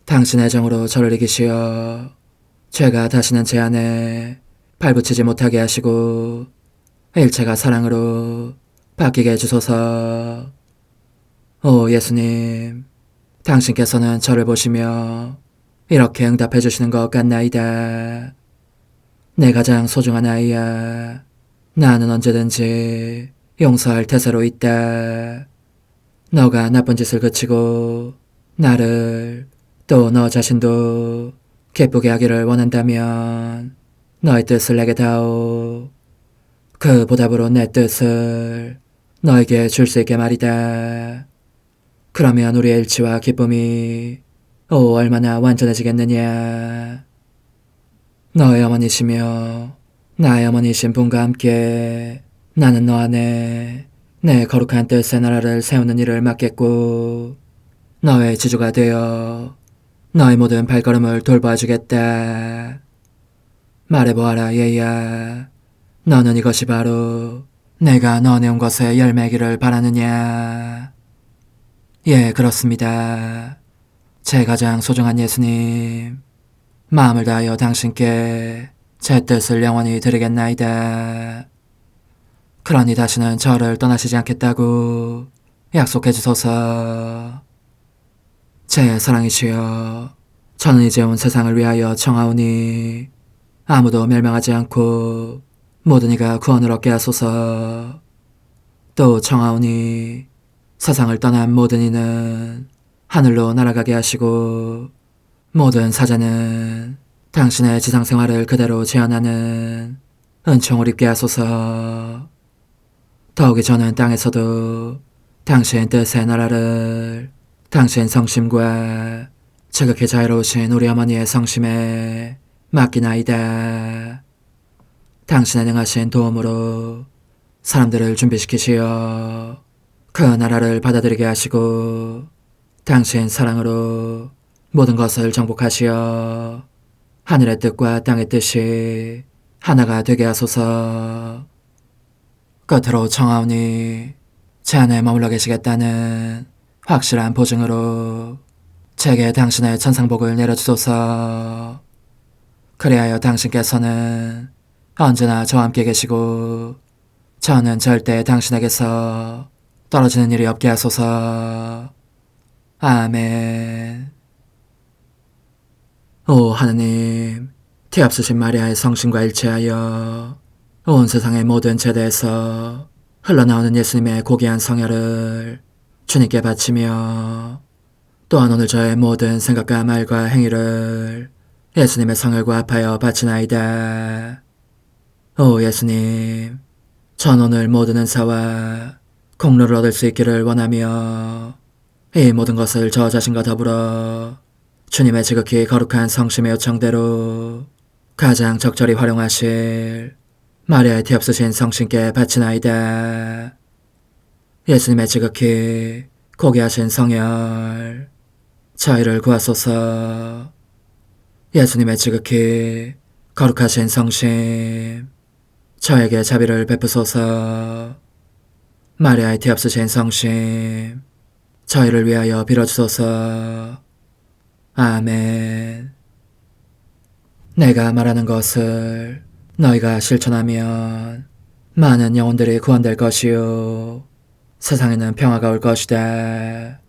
당신 애정으로 저를 이기시어 죄가 다시는 제 안에 발붙이지 못하게 하시고 일체가 사랑으로 바뀌게 해주소서. 오 예수님, 당신께서는 저를 보시며 이렇게 응답해 주시는 것 같나이다. 내 가장 소중한 아이야, 나는 언제든지 용서할 태세로 있다. 너가 나쁜 짓을 그치고 나를 또 너 자신도 기쁘게 하기를 원한다면 너의 뜻을 내게 다오. 그 보답으로 내 뜻을 너에게 줄 수 있게 말이다. 그러면 우리의 일치와 기쁨이 얼마나 완전해지겠느냐. 너의 어머니시며 나의 어머니신 분과 함께 나는 너 안에 내 거룩한 뜻의 나라를 세우는 일을 맡겠고 너의 지주가 되어 너의 모든 발걸음을 돌봐주겠다. 말해보아라 얘야, 너는 이것이 바로 내가 너한테 온 것의 열매기를 바라느냐. 예, 그렇습니다. 제 가장 소중한 예수님, 마음을 다하여 당신께 제 뜻을 영원히 드리겠나이다. 그러니 다시는 저를 떠나시지 않겠다고 약속해 주소서. 제 사랑이시여, 저는 이제 온 세상을 위하여 청하오니 아무도 멸망하지 않고 모든 이가 구원을 얻게 하소서. 또 청하오니 세상을 떠난 모든 이는 하늘로 날아가게 하시고 모든 사자는 당신의 지상생활을 그대로 재현하는 은총을 입게 하소서. 더욱이 저는 땅에서도 당신 뜻의 나라를 당신 성심과 지극히 자유로우신 우리 어머니의 성심에 맡기나이다. 당신의 능하신 도움으로 사람들을 준비시키시어 그 나라를 받아들이게 하시고 당신 사랑으로 모든 것을 정복하시어 하늘의 뜻과 땅의 뜻이 하나가 되게 하소서. 끝으로 청하오니 제 안에 머물러 계시겠다는 확실한 보증으로 제게 당신의 천상복을 내려주소서. 그리하여 당신께서는 언제나 저와 함께 계시고 저는 절대 당신에게서 떨어지는 일이 없게 하소서. 아멘. 오 하느님, 티없으신 마리아의 성심과 일치하여 온 세상의 모든 제대에서 흘러나오는 예수님의 고귀한 성혈을 주님께 바치며 또한 오늘 저의 모든 생각과 말과 행위를 예수님의 성혈과 합하여 바치나이다. 오 예수님, 전 오늘 모든 은사와 공로를 얻을 수 있기를 원하며 이 모든 것을 저 자신과 더불어 주님의 지극히 거룩한 성심의 요청대로 가장 적절히 활용하실 마리아의 티 없으신 성신께 바치나이다. 예수님의 지극히 고귀하신 성혈 저희를 구하소서. 예수님의 지극히 거룩하신 성심 저에게 자비를 베푸소서. 마리아의 티 없으신 성심 저희를 위하여 빌어주소서. 아멘. 내가 말하는 것을 너희가 실천하면 많은 영혼들이 구원될 것이요 세상에는 평화가 올 것이다.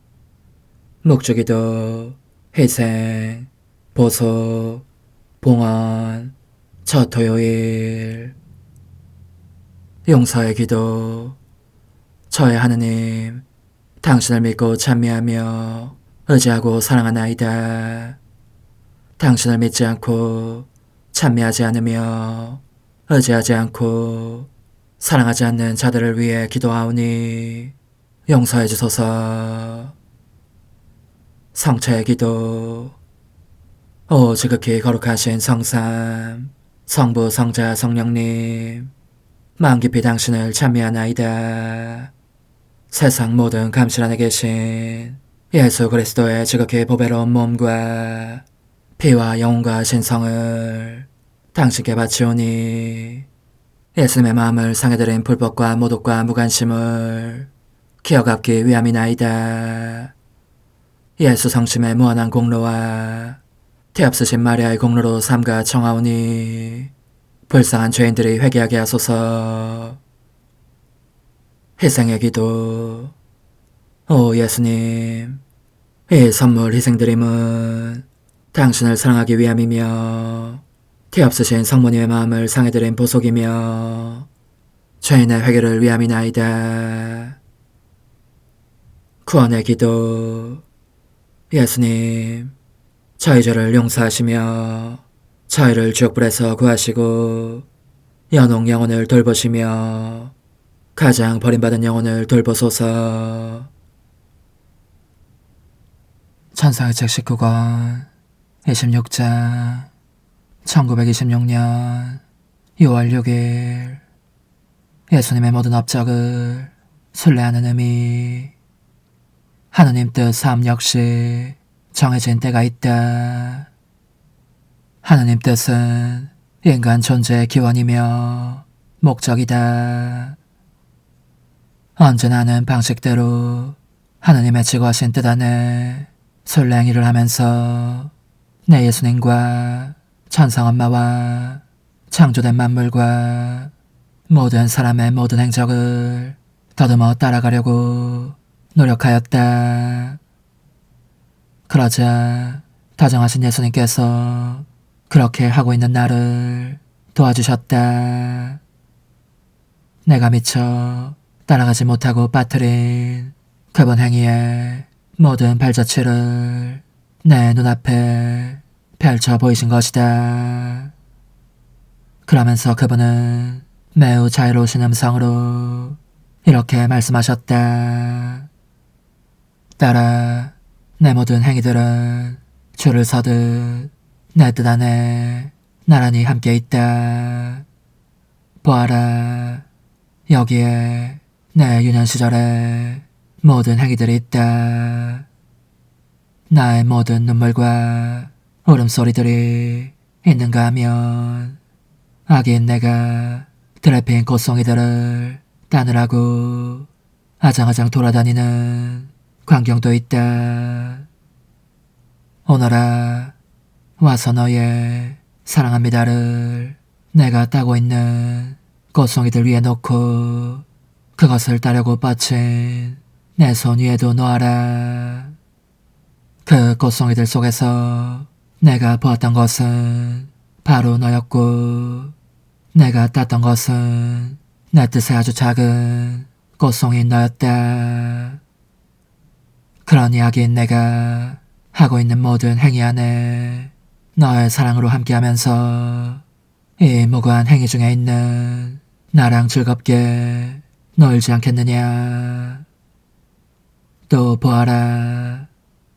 묵주기도, 희생, 보소, 봉헌, 첫 토요일. 용서의 기도. 저의 하느님, 당신을 믿고 찬미하며 의지하고 사랑하나이다. 당신을 믿지 않고 찬미하지 않으며 의지하지 않고 사랑하지 않는 자들을 위해 기도하오니 용서해 주소서. 성체의 기도. 오 지극히 거룩하신 성삼, 성부, 성자, 성령님, 마음 깊이 당신을 찬미하나이다. 세상 모든 감실 안에 계신 예수 그리스도의 지극히 보배로운 몸과 피와 영혼과 신성을 당신께 바치오니 예수님의 마음을 상해드린 불법과 모독과 무관심을 기어갚기 위함이나이다. 예수 성심의 무한한 공로와 티 없으신 마리아의 공로로 삼가 청하오니 불쌍한 죄인들이 회개하게 하소서. 희생의 기도. 오 예수님, 이 선물 희생드림은 당신을 사랑하기 위함이며 티 없으신 성모님의 마음을 상해드린 보속이며 죄인의 회개를 위함이나이다. 구원의 기도. 예수님, 저희 죄를 용서하시며 저희를 지옥불에서 구하시고 연옥 영혼을 돌보시며 가장 버림받은 영혼을 돌보소서. 천사의 책 19권 26장 1926년 6월 6일. 예수님의 모든 업적을 순례하는 의미. 하느님 뜻 삶 역시 정해진 때가 있다. 하느님 뜻은 인간 존재의 기원이며 목적이다. 언제나 하는 방식대로 하느님의 지고하신 뜻 안에 순례 행위를 하면서 내 예수님과 천상 엄마와 창조된 만물과 모든 사람의 모든 행적을 더듬어 따라가려고 노력하였다. 그러자 다정하신 예수님께서 그렇게 하고 있는 나를 도와주셨다. 내가 미처 따라가지 못하고 빠뜨린 그분 행위의 모든 발자취를 내 눈앞에 펼쳐 보이신 것이다. 그러면서 그분은 매우 자유로우신 음성으로 이렇게 말씀하셨다. 딸아, 내 모든 행위들은 줄을 서듯 내 뜻 안에 나란히 함께 있다. 보아라, 여기에 내 유년 시절의 모든 행위들이 있다. 나의 모든 눈물과 울음소리들이 있는가 하면 악인 내가 드래핀 꽃송이들을 따느라고 아장아장 돌아다니는 광경도 있다. 오너라, 와서 너의 사랑합니다를 내가 따고 있는 꽃송이들 위에 놓고 그것을 따려고 뻗친 내 손 위에도 놓아라. 그 꽃송이들 속에서 내가 보았던 것은 바로 너였고 내가 땄던 것은 내 뜻에 아주 작은 꽃송이인 너였다. 그러니 악인 내가 하고 있는 모든 행위 안에 너의 사랑으로 함께하면서 이 무고한 행위 중에 있는 나랑 즐겁게 놀지 않겠느냐. 또 보아라,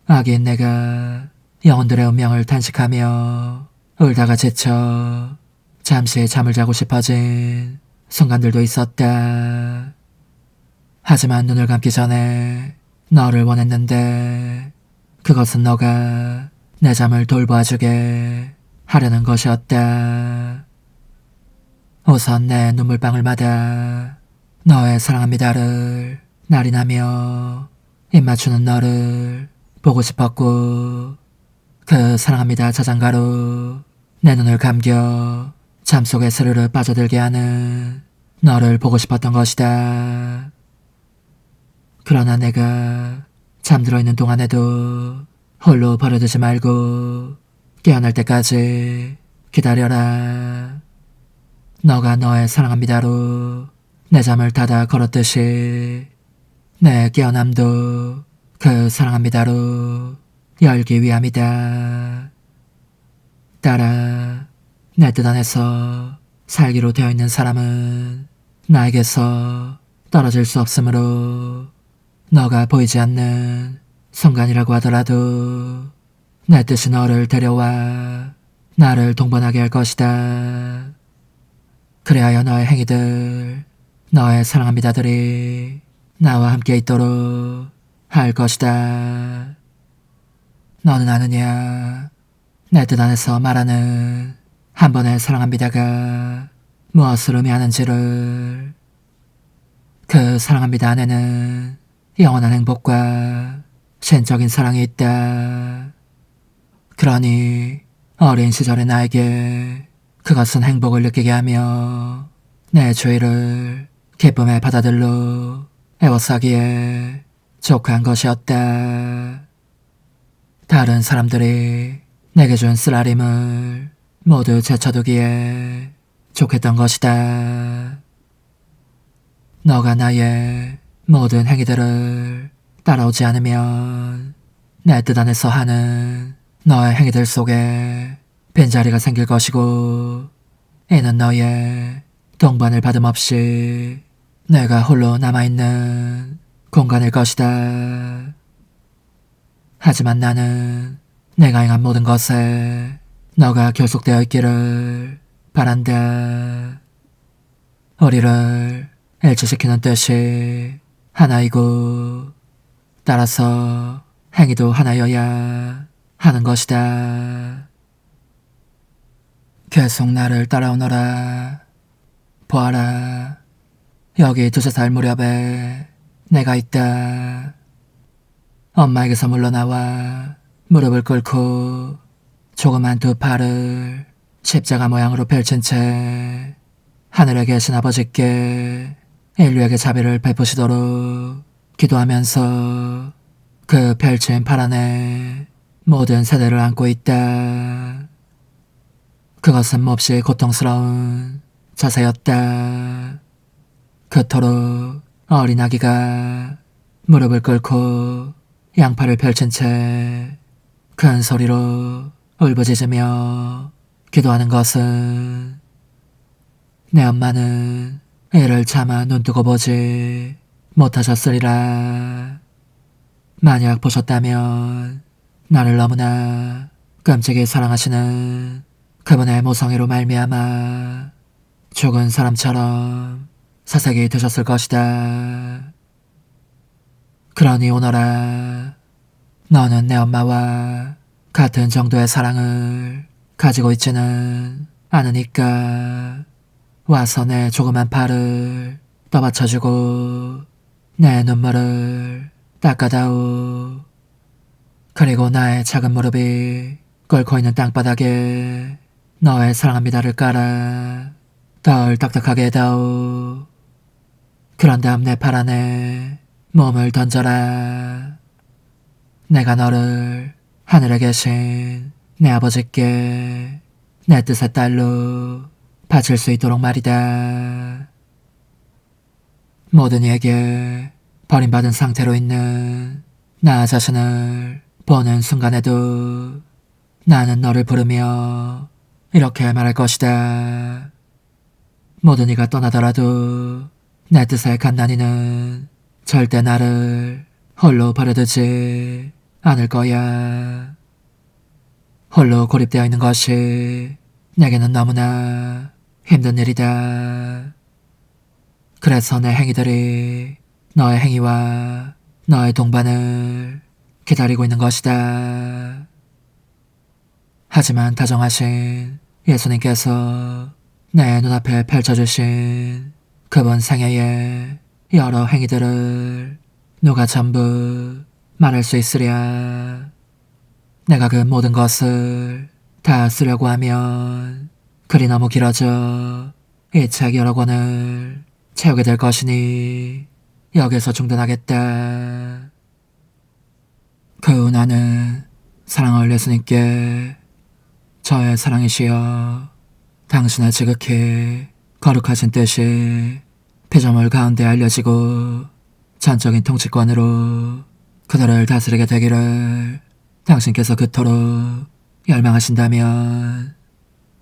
악인 내가 영혼들의 운명을 탄식하며 울다가 지쳐 잠시 잠을 자고 싶어진 순간들도 있었다. 하지만 눈을 감기 전에 너를 원했는데 그것은 너가 내 잠을 돌봐주게 하려는 것이었다. 우선 내 눈물방울 마다 너의 사랑합니다를 날이나며 입맞추는 너를 보고 싶었고 그 사랑합니다 자장가로 내 눈을 감겨 잠속에 스르르 빠져들게 하는 너를 보고 싶었던 것이다. 그러나 내가 잠들어 있는 동안에도 홀로 버려두지 말고 깨어날 때까지 기다려라. 너가 너의 사랑합니다로 내 잠을 닫아 걸었듯이 내 깨어남도 그 사랑합니다로 열기 위함이다. 따라 내 뜻 안에서 살기로 되어 있는 사람은 나에게서 떨어질 수 없으므로 너가 보이지 않는 순간이라고 하더라도 내 뜻이 너를 데려와 나를 동반하게 할 것이다. 그리하여 너의 행위들, 너의 사랑합니다들이 나와 함께 있도록 할 것이다. 너는 아느냐? 내 뜻 안에서 말하는 한 번의 사랑합니다가 무엇을 의미하는지를. 그 사랑합니다 안에는 영원한 행복과 신적인 사랑이 있다. 그러니 어린 시절의 나에게 그것은 행복을 느끼게 하며 내 주위를 기쁨의 바다들로 에워싸기에 족한 것이었다. 다른 사람들이 내게 준 쓰라림을 모두 제쳐두기에 좋겠던 것이다. 너가 나의 모든 행위들을 따라오지 않으면 내 뜻 안에서 하는 너의 행위들 속에 빈자리가 생길 것이고 이는 너의 동반을 받음없이 내가 홀로 남아있는 공간일 것이다. 하지만 나는 내가 행한 모든 것에 너가 결속되어 있기를 바란다. 우리를 일치시키는 뜻이 하나이고 따라서 행위도 하나여야 하는 것이다. 계속 나를 따라오너라. 보아라. 여기 2살 무렵에 내가 있다. 엄마에게서 물러나와 무릎을 꿇고 조그만 두 팔을 십자가 모양으로 펼친 채 하늘에 계신 아버지께 인류에게 자비를 베푸시도록 기도하면서 그 펼친 팔 안에 모든 세대를 안고 있다. 그것은 몹시 고통스러운 자세였다. 그토록 어린 아기가 무릎을 꿇고 양팔을 펼친 채 큰 소리로 울부짖으며 기도하는 것은 내 엄마는 이를 차마 눈뜨고 보지 못하셨으리라. 만약 보셨다면 나를 너무나 끔찍이 사랑하시는 그분의 모성애로 말미암아 죽은 사람처럼 사색이 되셨을 것이다. 그러니 오너라. 너는 내 엄마와 같은 정도의 사랑을 가지고 있지는 않으니까 와서 내 조그만 팔을 떠받쳐주고 내 눈물을 닦아다오. 그리고 나의 작은 무릎이 꿇고 있는 땅바닥에 너의 사랑합니다를 깔아 덜 딱딱하게 해다오. 그런 다음 내 팔 안에 몸을 던져라. 내가 너를 하늘에 계신 내 아버지께 내 뜻의 딸로 바칠 수 있도록 말이다. 모든 이에게 버림받은 상태로 있는 나 자신을 보는 순간에도 나는 너를 부르며 이렇게 말할 것이다. 모든 이가 떠나더라도 내 뜻의 갓난이는 절대 나를 홀로 버려두지 않을 거야. 홀로 고립되어 있는 것이 내게는 너무나 힘든 일이다. 그래서 내 행위들이 너의 행위와 너의 동반을 기다리고 있는 것이다. 하지만 다정하신 예수님께서 내 눈앞에 펼쳐주신 그분 생애의 여러 행위들을 누가 전부 말할 수 있으랴. 내가 그 모든 것을 다 쓰려고 하면 글이 너무 길어져 이 책 여러 권을 채우게 될 것이니 여기서 중단하겠다. 그 후 나는 사랑할 예수님께 저의 사랑이시여 당신의 지극히 거룩하신 뜻이 피조물 가운데 알려지고 전적인 통치권으로 그들을 다스리게 되기를 당신께서 그토록 열망하신다면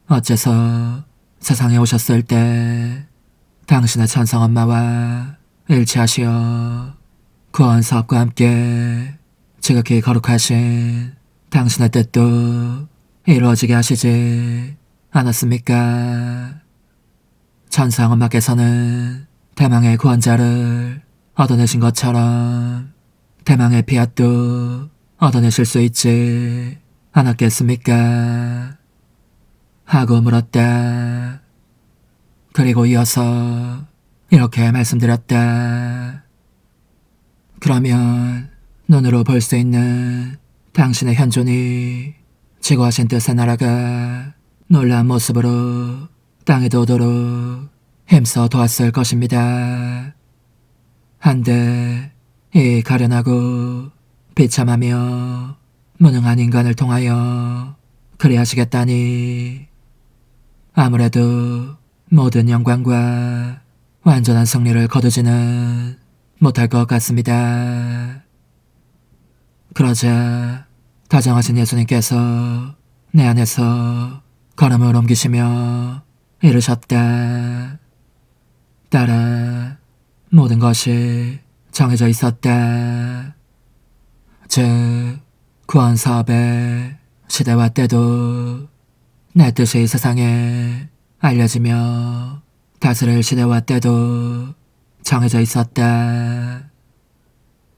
어째서 세상에 오셨을 때 당신의 천성 엄마와 일치하시어 구원 사업과 함께 지극히 거룩하신 당신의 뜻도 이루어지게 하시지 않았습니까? 천상 엄마께서는 대망의 구원자를 얻어내신 것처럼 대망의 피앗도 얻어내실 수 있지 않았겠습니까? 하고 물었다. 그리고 이어서 이렇게 말씀드렸다. 그러면 눈으로 볼 수 있는 당신의 현존이 지구하신 뜻의 나라가 놀라운 모습으로 땅에 돋도록 힘써 도왔을 것입니다. 한데 이 가련하고 비참하며 무능한 인간을 통하여 그리하시겠다니 아무래도 모든 영광과 완전한 승리를 거두지는 못할 것 같습니다. 그러자 다정하신 예수님께서 내 안에서 걸음을 옮기시며 이르셨다. 딸아, 모든 것이 정해져 있었다. 즉 구원 사업의 시대와 때도 내 뜻이 이 세상에 알려지며 다스릴 시대와 때도 정해져 있었다.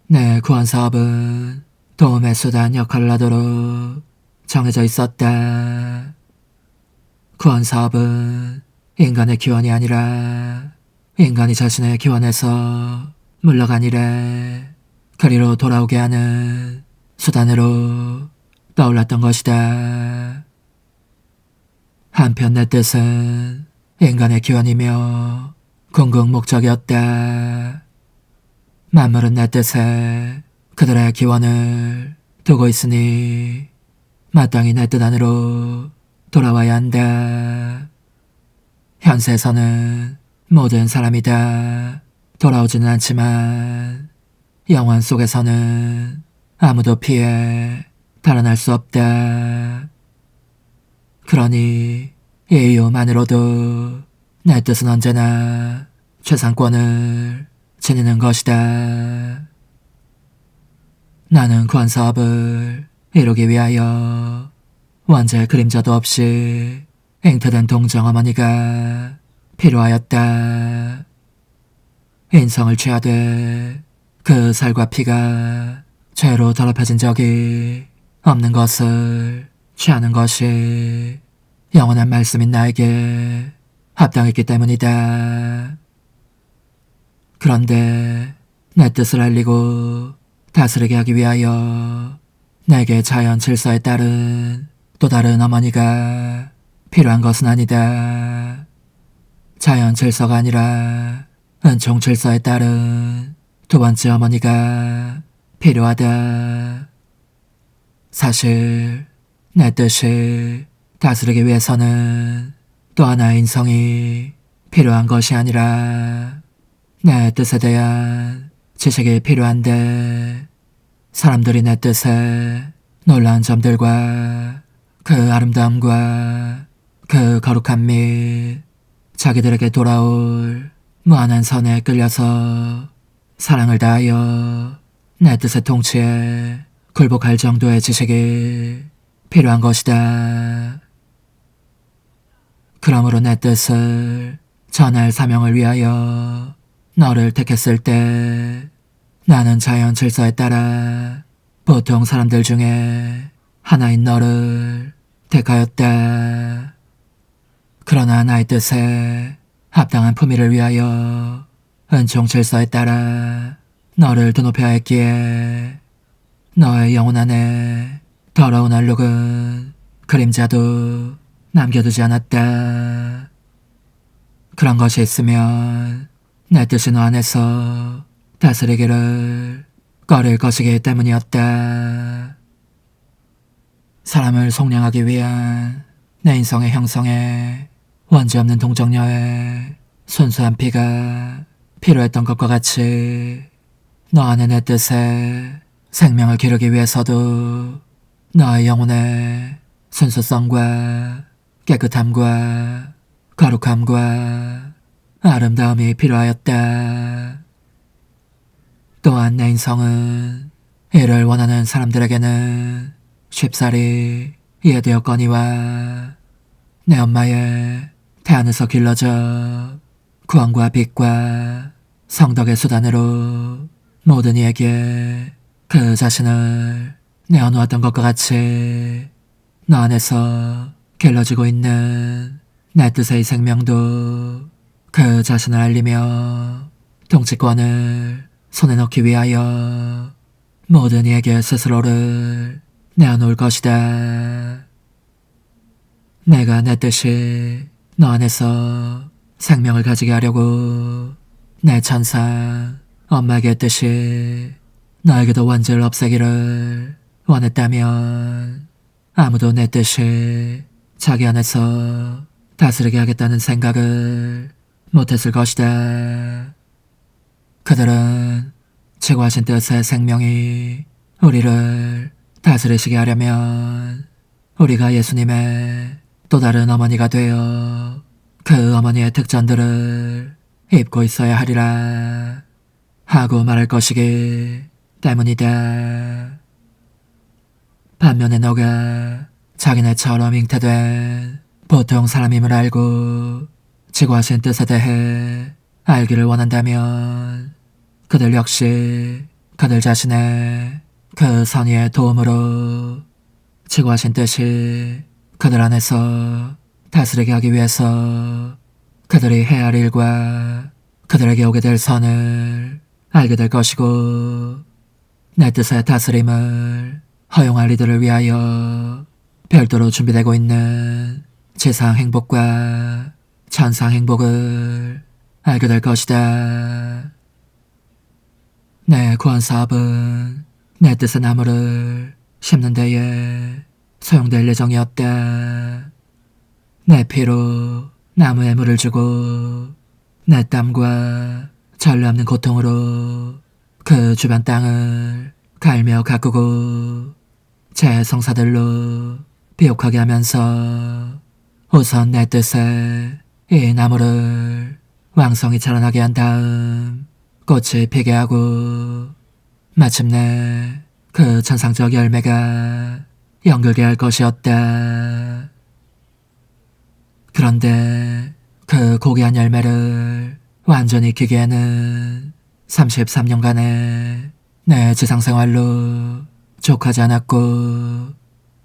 내 구원 사업은 도움의 수단 역할을 하도록 정해져 있었다. 구원 사업은 인간의 기원이 아니라 인간이 자신의 기원에서 물러간 이래 그리로 돌아오게 하는 수단으로 떠올랐던 것이다. 한편 내 뜻은 인간의 기원이며 궁극 목적이었다. 만물은 내 뜻에 그들의 기원을 두고 있으니 마땅히 내 뜻 안으로 돌아와야 한다. 현세에서는 모든 사람이 다 돌아오지는 않지만 영원 속에서는 아무도 피해 달아날 수 없다. 그러니 이 이유만으로도 내 뜻은 언제나 최상권을 지니는 것이다. 나는 구원 사업을 이루기 위하여 원죄 그림자도 없이 잉태된 동정 어머니가 필요하였다. 인성을 취하되 그 살과 피가 죄로 더럽혀진 적이 없는 것을 취하는 것이 영원한 말씀인 나에게 합당했기 때문이다. 그런데 내 뜻을 알리고 다스리게 하기 위하여 내게 자연 질서에 따른 또 다른 어머니가 필요한 것은 아니다. 자연 질서가 아니라 은총 질서에 따른 두 번째 어머니가 필요하다. 사실 내 뜻이 다스리기 위해서는 또 하나의 인성이 필요한 것이 아니라 내 뜻에 대한 지식이 필요한데 사람들이 내 뜻에 놀라운 점들과 그 아름다움과 그 거룩함 및 자기들에게 돌아올 무한한 선에 끌려서 사랑을 다하여 내 뜻의 통치에 굴복할 정도의 지식이 필요한 것이다. 그러므로 내 뜻을 전할 사명을 위하여 너를 택했을 때 나는 자연 질서에 따라 보통 사람들 중에 하나인 너를 택하였다. 그러나 나의 뜻에 합당한 품위를 위하여 은총 질서에 따라 너를 드높여야 했기에 너의 영혼 안에 더러운 얼룩은 그림자도 남겨두지 않았다. 그런 것이 있으면 내 뜻이 너 안에서 다스리기를 꺼릴 것이기 때문이었다. 사람을 속량하기 위한 내 인성의 형성에 원죄 없는 동정녀의 순수한 피가 필요했던 것과 같이 너 안에 내 뜻에 생명을 기르기 위해서도 너의 영혼의 순수성과 깨끗함과 거룩함과 아름다움이 필요하였다. 또한 내 인성은 이를 원하는 사람들에게는 쉽사리 이해되었거니와 내 엄마의 태안에서 길러져 구원과 빛과 성덕의 수단으로 모든 이에게 그 자신을 내어놓았던 것과 같이 너 안에서 길러지고 있는 내 뜻의 생명도 그 자신을 알리며 통치권을 손에 넣기 위하여 모든 이에게 스스로를 내어놓을 것이다. 내가 내 뜻이 너 안에서 생명을 가지게 하려고 내 천사 엄마에게 뜻이 너에게도 원죄를 없애기를 원했다면 아무도 내 뜻이 자기 안에서 다스리게 하겠다는 생각을 못했을 것이다. 그들은 최고하신 뜻의 생명이 우리를 다스리시게 하려면 우리가 예수님의 또 다른 어머니가 되어 그 어머니의 특전들을 입고 있어야 하리라 하고 말할 것이기 때문이다. 반면에 너가 자기네처럼 잉태된 보통 사람임을 알고 지구하신 뜻에 대해 알기를 원한다면 그들 역시 그들 자신의 그 선의의 도움으로 지구하신 뜻이 그들 안에서 다스리게 하기 위해서 그들이 해야 할 일과 그들에게 오게 될 선을 알게 될 것이고 내 뜻의 다스림을 허용할 이들을 위하여 별도로 준비되고 있는 지상 행복과 천상 행복을 알게 될 것이다. 내 구원 사업은 내 뜻의 나무를 심는 데에 소용될 예정이었다. 내 피로 나무에 물을 주고 내 땀과 전례 없는 고통으로 그 주변 땅을 갈며 가꾸고 제 성사들로 비옥하게 하면서 우선 내 뜻에 이 나무를 왕성히 자라나게 한 다음 꽃이 피게 하고 마침내 그 천상적 열매가 연결게 할 것이었다. 그런데 그 고귀한 열매를 완전히 익히기에는 33년간의 내 지상생활로 족하지 않았고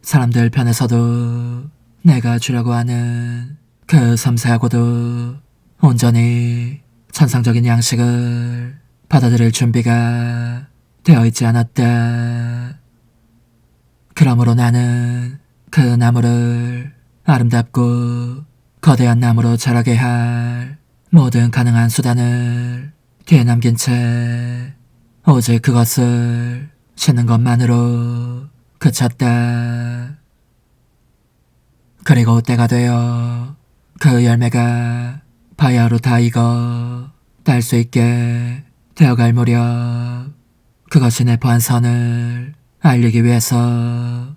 사람들 편에서도 내가 주려고 하는 그 섬세하고도 온전히 천상적인 양식을 받아들일 준비가 되어 있지 않았다. 그러므로 나는 그 나무를 아름답고 거대한 나무로 자라게 할 모든 가능한 수단을 뒤에 남긴 채 오직 그것을 심는 것만으로 그쳤다. 그리고 때가 되어 그 열매가 바야흐로 다 익어 딸 수 있게 되어갈 무렵 그것이 내 보안선을 알리기 위해서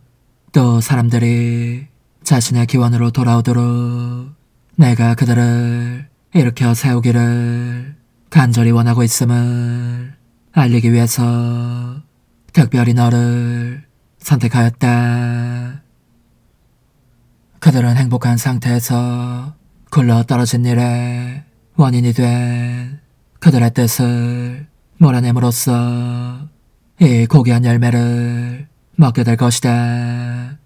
또 사람들이 자신의 기원으로 돌아오도록 내가 그들을 일으켜 세우기를 간절히 원하고 있음을 알리기 위해서 특별히 너를 선택하였다. 그들은 행복한 상태에서 굴러 떨어진 일에 원인이 된 그들의 뜻을 몰아냄으로써 이 고귀한 열매를 먹게 될 것이다.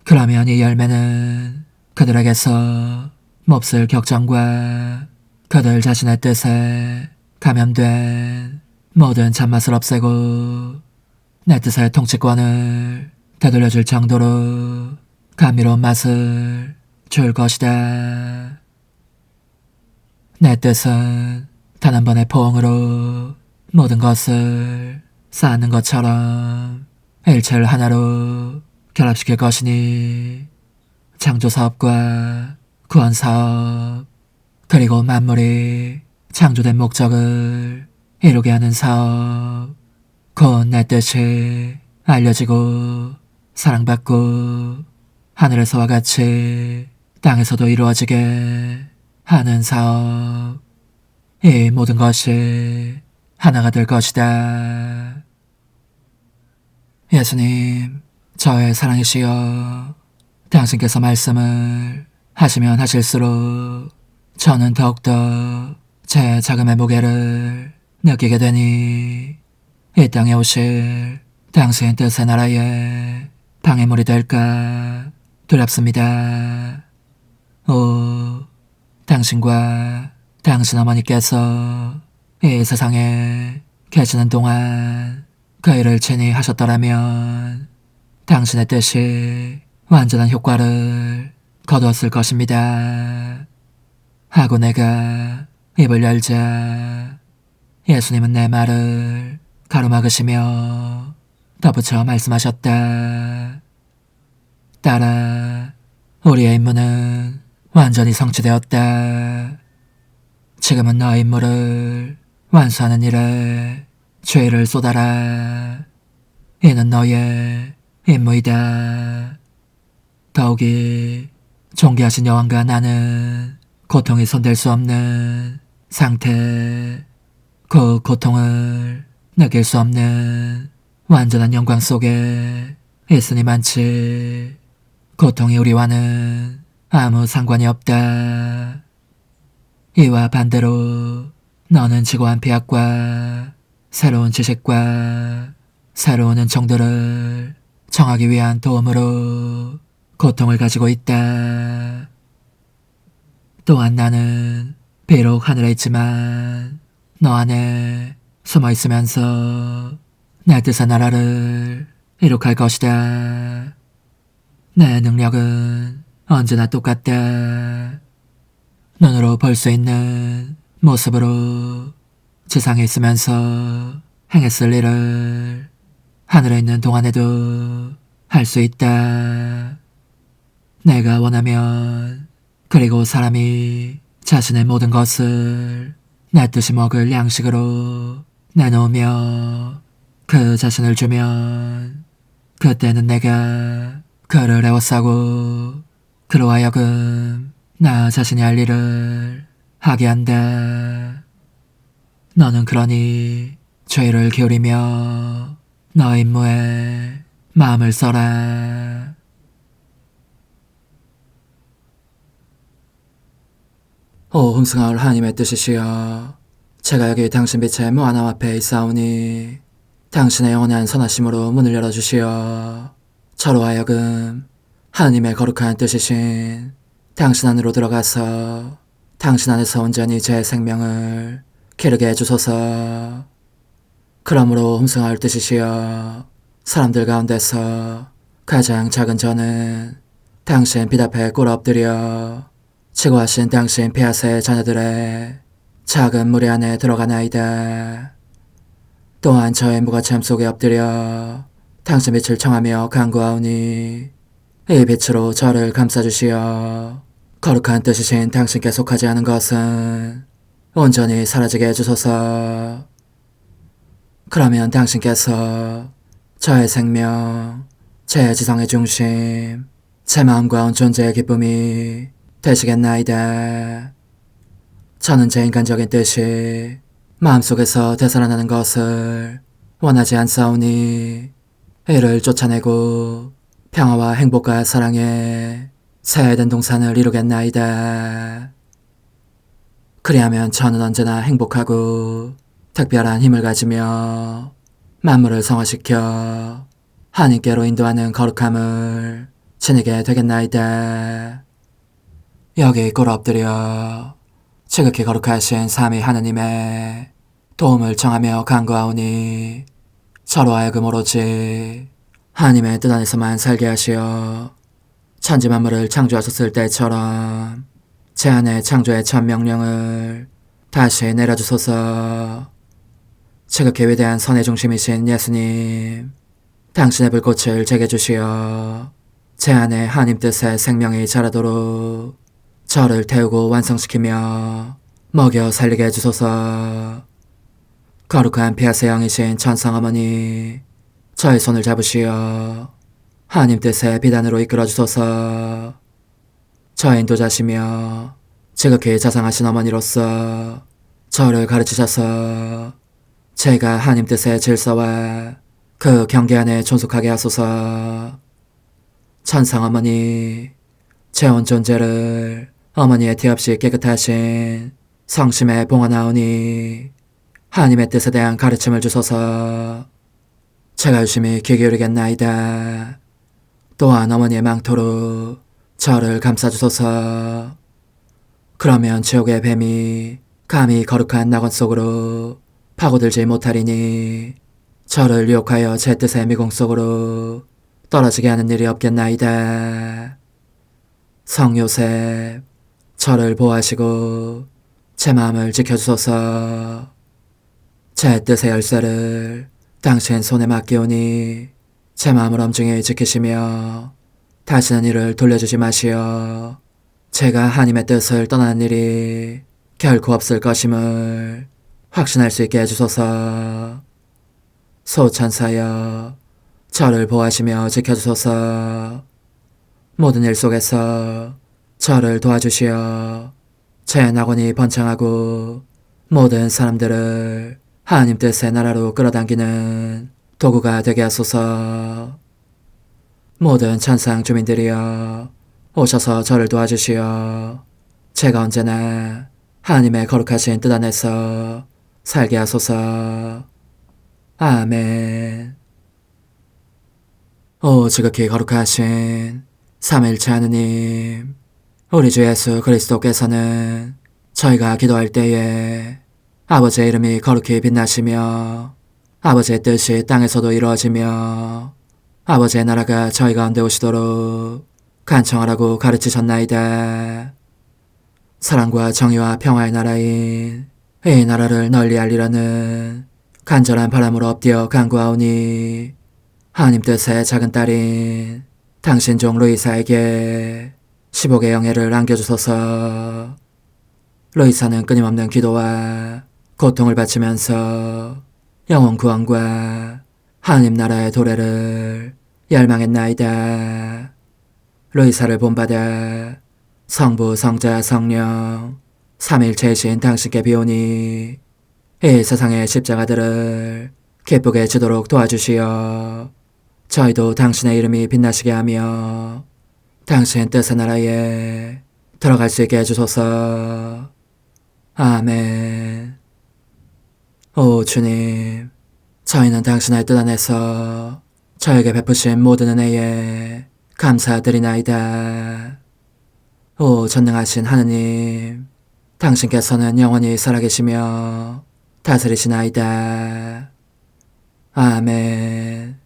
그러면 이 열매는 그들에게서 몹쓸 격정과 그들 자신의 뜻에 감염된 모든 잔맛을 없애고 내 뜻의 통치권을 되돌려줄 정도로 감미로운 맛을 줄 것이다. 내 뜻은 단 한 번의 포옹으로 모든 것을 쌓는 것처럼 일체를 하나로 결합시킬 것이니 창조사업과 구원사업 그리고 만물이 창조된 목적을 이루게 하는 사업 곧 내 뜻이 알려지고 사랑받고 하늘에서와 같이 땅에서도 이루어지게 하는 사업 이 모든 것이 하나가 될 것이다. 예수님, 저의 사랑이시여, 당신께서 말씀을 하시면 하실수록 저는 더욱더 제 자금의 무게를 느끼게 되니 이 땅에 오실 당신 뜻의 나라에 방해물이 될까 두렵습니다. 오, 당신과 당신 어머니께서 이 세상에 계시는 동안 그 일을 친히 하셨더라면 당신의 뜻이 완전한 효과를 거두었을 것입니다. 하고 내가 입을 열자 예수님은 내 말을 가로막으시며 덧붙여 말씀하셨다. 딸아, 우리의 임무는 완전히 성취되었다. 지금은 너의 임무를 완수하는 일에 죄를 쏟아라. 이는 너의 임무이다. 더욱이 존귀하신 여왕과 나는 고통이 손댈 수 없는 상태, 그 고통을 느낄 수 없는 완전한 영광 속에 있으니 많지. 고통이 우리와는 아무 상관이 없다. 이와 반대로 너는 지고한 폐악과 새로운 지식과 새로운 은총들을 청하기 위한 도움으로 고통을 가지고 있다. 또한 나는 비록 하늘에 있지만 너 안에 숨어 있으면서 내 뜻의 나라를 이룩할 것이다. 내 능력은 언제나 똑같다. 눈으로 볼 수 있는 모습으로 지상에 있으면서 행했을 일을 하늘에 있는 동안에도 할 수 있다. 내가 원하면 그리고 사람이 자신의 모든 것을 내 뜻이 먹을 양식으로 내놓으며 그 자신을 주면 그때는 내가 그를 애워싸고 그로 하여금 나 자신이 할 일을 하게 한다. 너는 그러니 죄를 기울이며 너의 임무에 마음을 써라. 오 흥승하올 하나님의 뜻이시여, 제가 여기 당신 빛의 무한함 앞에 있사오니 당신의 영원한 선하심으로 문을 열어주시어 저로 하여금 하나님의 거룩한 뜻이신 당신 안으로 들어가서 당신 안에서 온전히 제 생명을 기르게 해주소서. 그러므로 흠승하올 뜻이시여, 사람들 가운데서 가장 작은 저는 당신 빛 앞에 꿇어 엎드려 지고하신 당신 폐하세 자녀들의 작은 무리 안에 들어가나이다. 또한 저의 무가참 속에 엎드려 당신 빛을 청하며 간구하오니 이 빛으로 저를 감싸주시어 거룩한 뜻이신 당신께 속하지 않은 것은 온전히 사라지게 해주소서. 그러면 당신께서 저의 생명, 제 지성의 중심, 제 마음과 온 존재의 기쁨이 되시겠나이다. 저는 제 인간적인 뜻이 마음속에서 되살아나는 것을 원하지 않사오니 이를 쫓아내고 평화와 행복과 사랑에 새해된 동산을 이루겠나이다. 그리하면 저는 언제나 행복하고 특별한 힘을 가지며 만물을 성화시켜 하나님께로 인도하는 거룩함을 지니게 되겠나이다. 여기 꿇어 엎드려 지극히 거룩하신 삼위 하느님의 도움을 청하며 간구하오니 저로 하여금 오로지 하나님의 뜻 안에서만 살게 하시어 천지 만물을 창조하셨을 때처럼 제 안에 창조의 첫 명령을 다시 내려주소서. 지극히 위대한 선의 중심이신 예수님, 당신의 불꽃을 제게 주시어 제 안에 하나님 뜻의 생명이 자라도록 저를 태우고 완성시키며 먹여 살리게 해주소서. 거룩한 피아세 영이신 천상어머니, 저의 손을 잡으시어 하나님 뜻의 비단으로 이끌어주소서. 저의 인도자시며 지극히 자상하신 어머니로서 저를 가르치셔서 제가 하나님 뜻의 질서와 그 경계 안에 존속하게 하소서. 천상어머니, 제 온 존재를 어머니의 티 없이 깨끗하신 성심에 봉헌하오니 하나님의 뜻에 대한 가르침을 주소서. 제가 열심히 귀 기울이겠나이다. 또한 어머니의 망토로 저를 감싸주소서. 그러면 지옥의 뱀이 감히 거룩한 낙원 속으로 파고들지 못하리니 저를 유혹하여 제 뜻의 미궁 속으로 떨어지게 하는 일이 없겠나이다. 성요셉, 저를 보호하시고 제 마음을 지켜주소서. 제 뜻의 열쇠를 당신 손에 맡기오니 제 마음을 엄중히 지키시며 다시는 이를 돌려주지 마시어 제가 하나님의 뜻을 떠나는 일이 결코 없을 것임을 확신할 수 있게 해주소서. 소천사여, 저를 보호하시며 지켜주소서. 모든 일 속에서 저를 도와주시어 제 낙원이 번창하고 모든 사람들을 하나님 뜻의 나라로 끌어당기는 도구가 되게 하소서. 모든 천상 주민들이여, 오셔서 저를 도와주시어 제가 언제나 하나님의 거룩하신 뜻 안에서 살게 하소서. 아멘. 오 지극히 거룩하신 삼일체 하느님, 우리 주 예수 그리스도께서는 저희가 기도할 때에 아버지의 이름이 거룩히 빛나시며 아버지의 뜻이 땅에서도 이루어지며 아버지의 나라가 저희 가운데 오시도록 간청하라고 가르치셨나이다. 사랑과 정의와 평화의 나라인 이 나라를 널리 알리라는 간절한 바람으로 엎드려 간구하오니 하나님 뜻의 작은 딸인 당신 종 루이사에게 15개 영예를 안겨주소서. 루이사는 끊임없는 기도와 고통을 바치면서 영혼 구원과 하나님 나라의 도래를 열망했나이다. 루이사를 본받아 성부, 성자, 성령 삼일체이신 당신께 비오니 이 세상의 십자가들을 기쁘게 지도록 도와주시어 저희도 당신의 이름이 빛나시게 하며 당신 뜻의 나라에 들어갈 수 있게 해주소서. 아멘. 오 주님, 저희는 당신의 뜻 안에서 저에게 베푸신 모든 은혜에 감사드리나이다. 오 전능하신 하느님, 당신께서는 영원히 살아계시며 다스리시나이다. 아멘.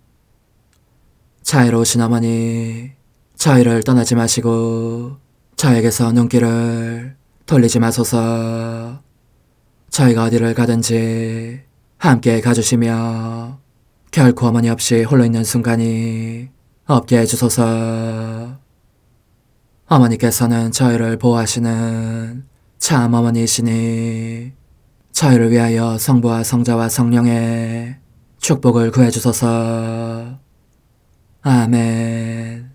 자애로우신 어머니, 저희를 떠나지 마시고 저에게서 눈길을 돌리지 마소서. 저희가 어디를 가든지 함께 가주시며 결코 어머니 없이 홀로 있는 순간이 없게 해주소서. 어머니께서는 저희를 보호하시는 참 어머니이시니 저희를 위하여 성부와 성자와 성령의 축복을 구해주소서. 아멘.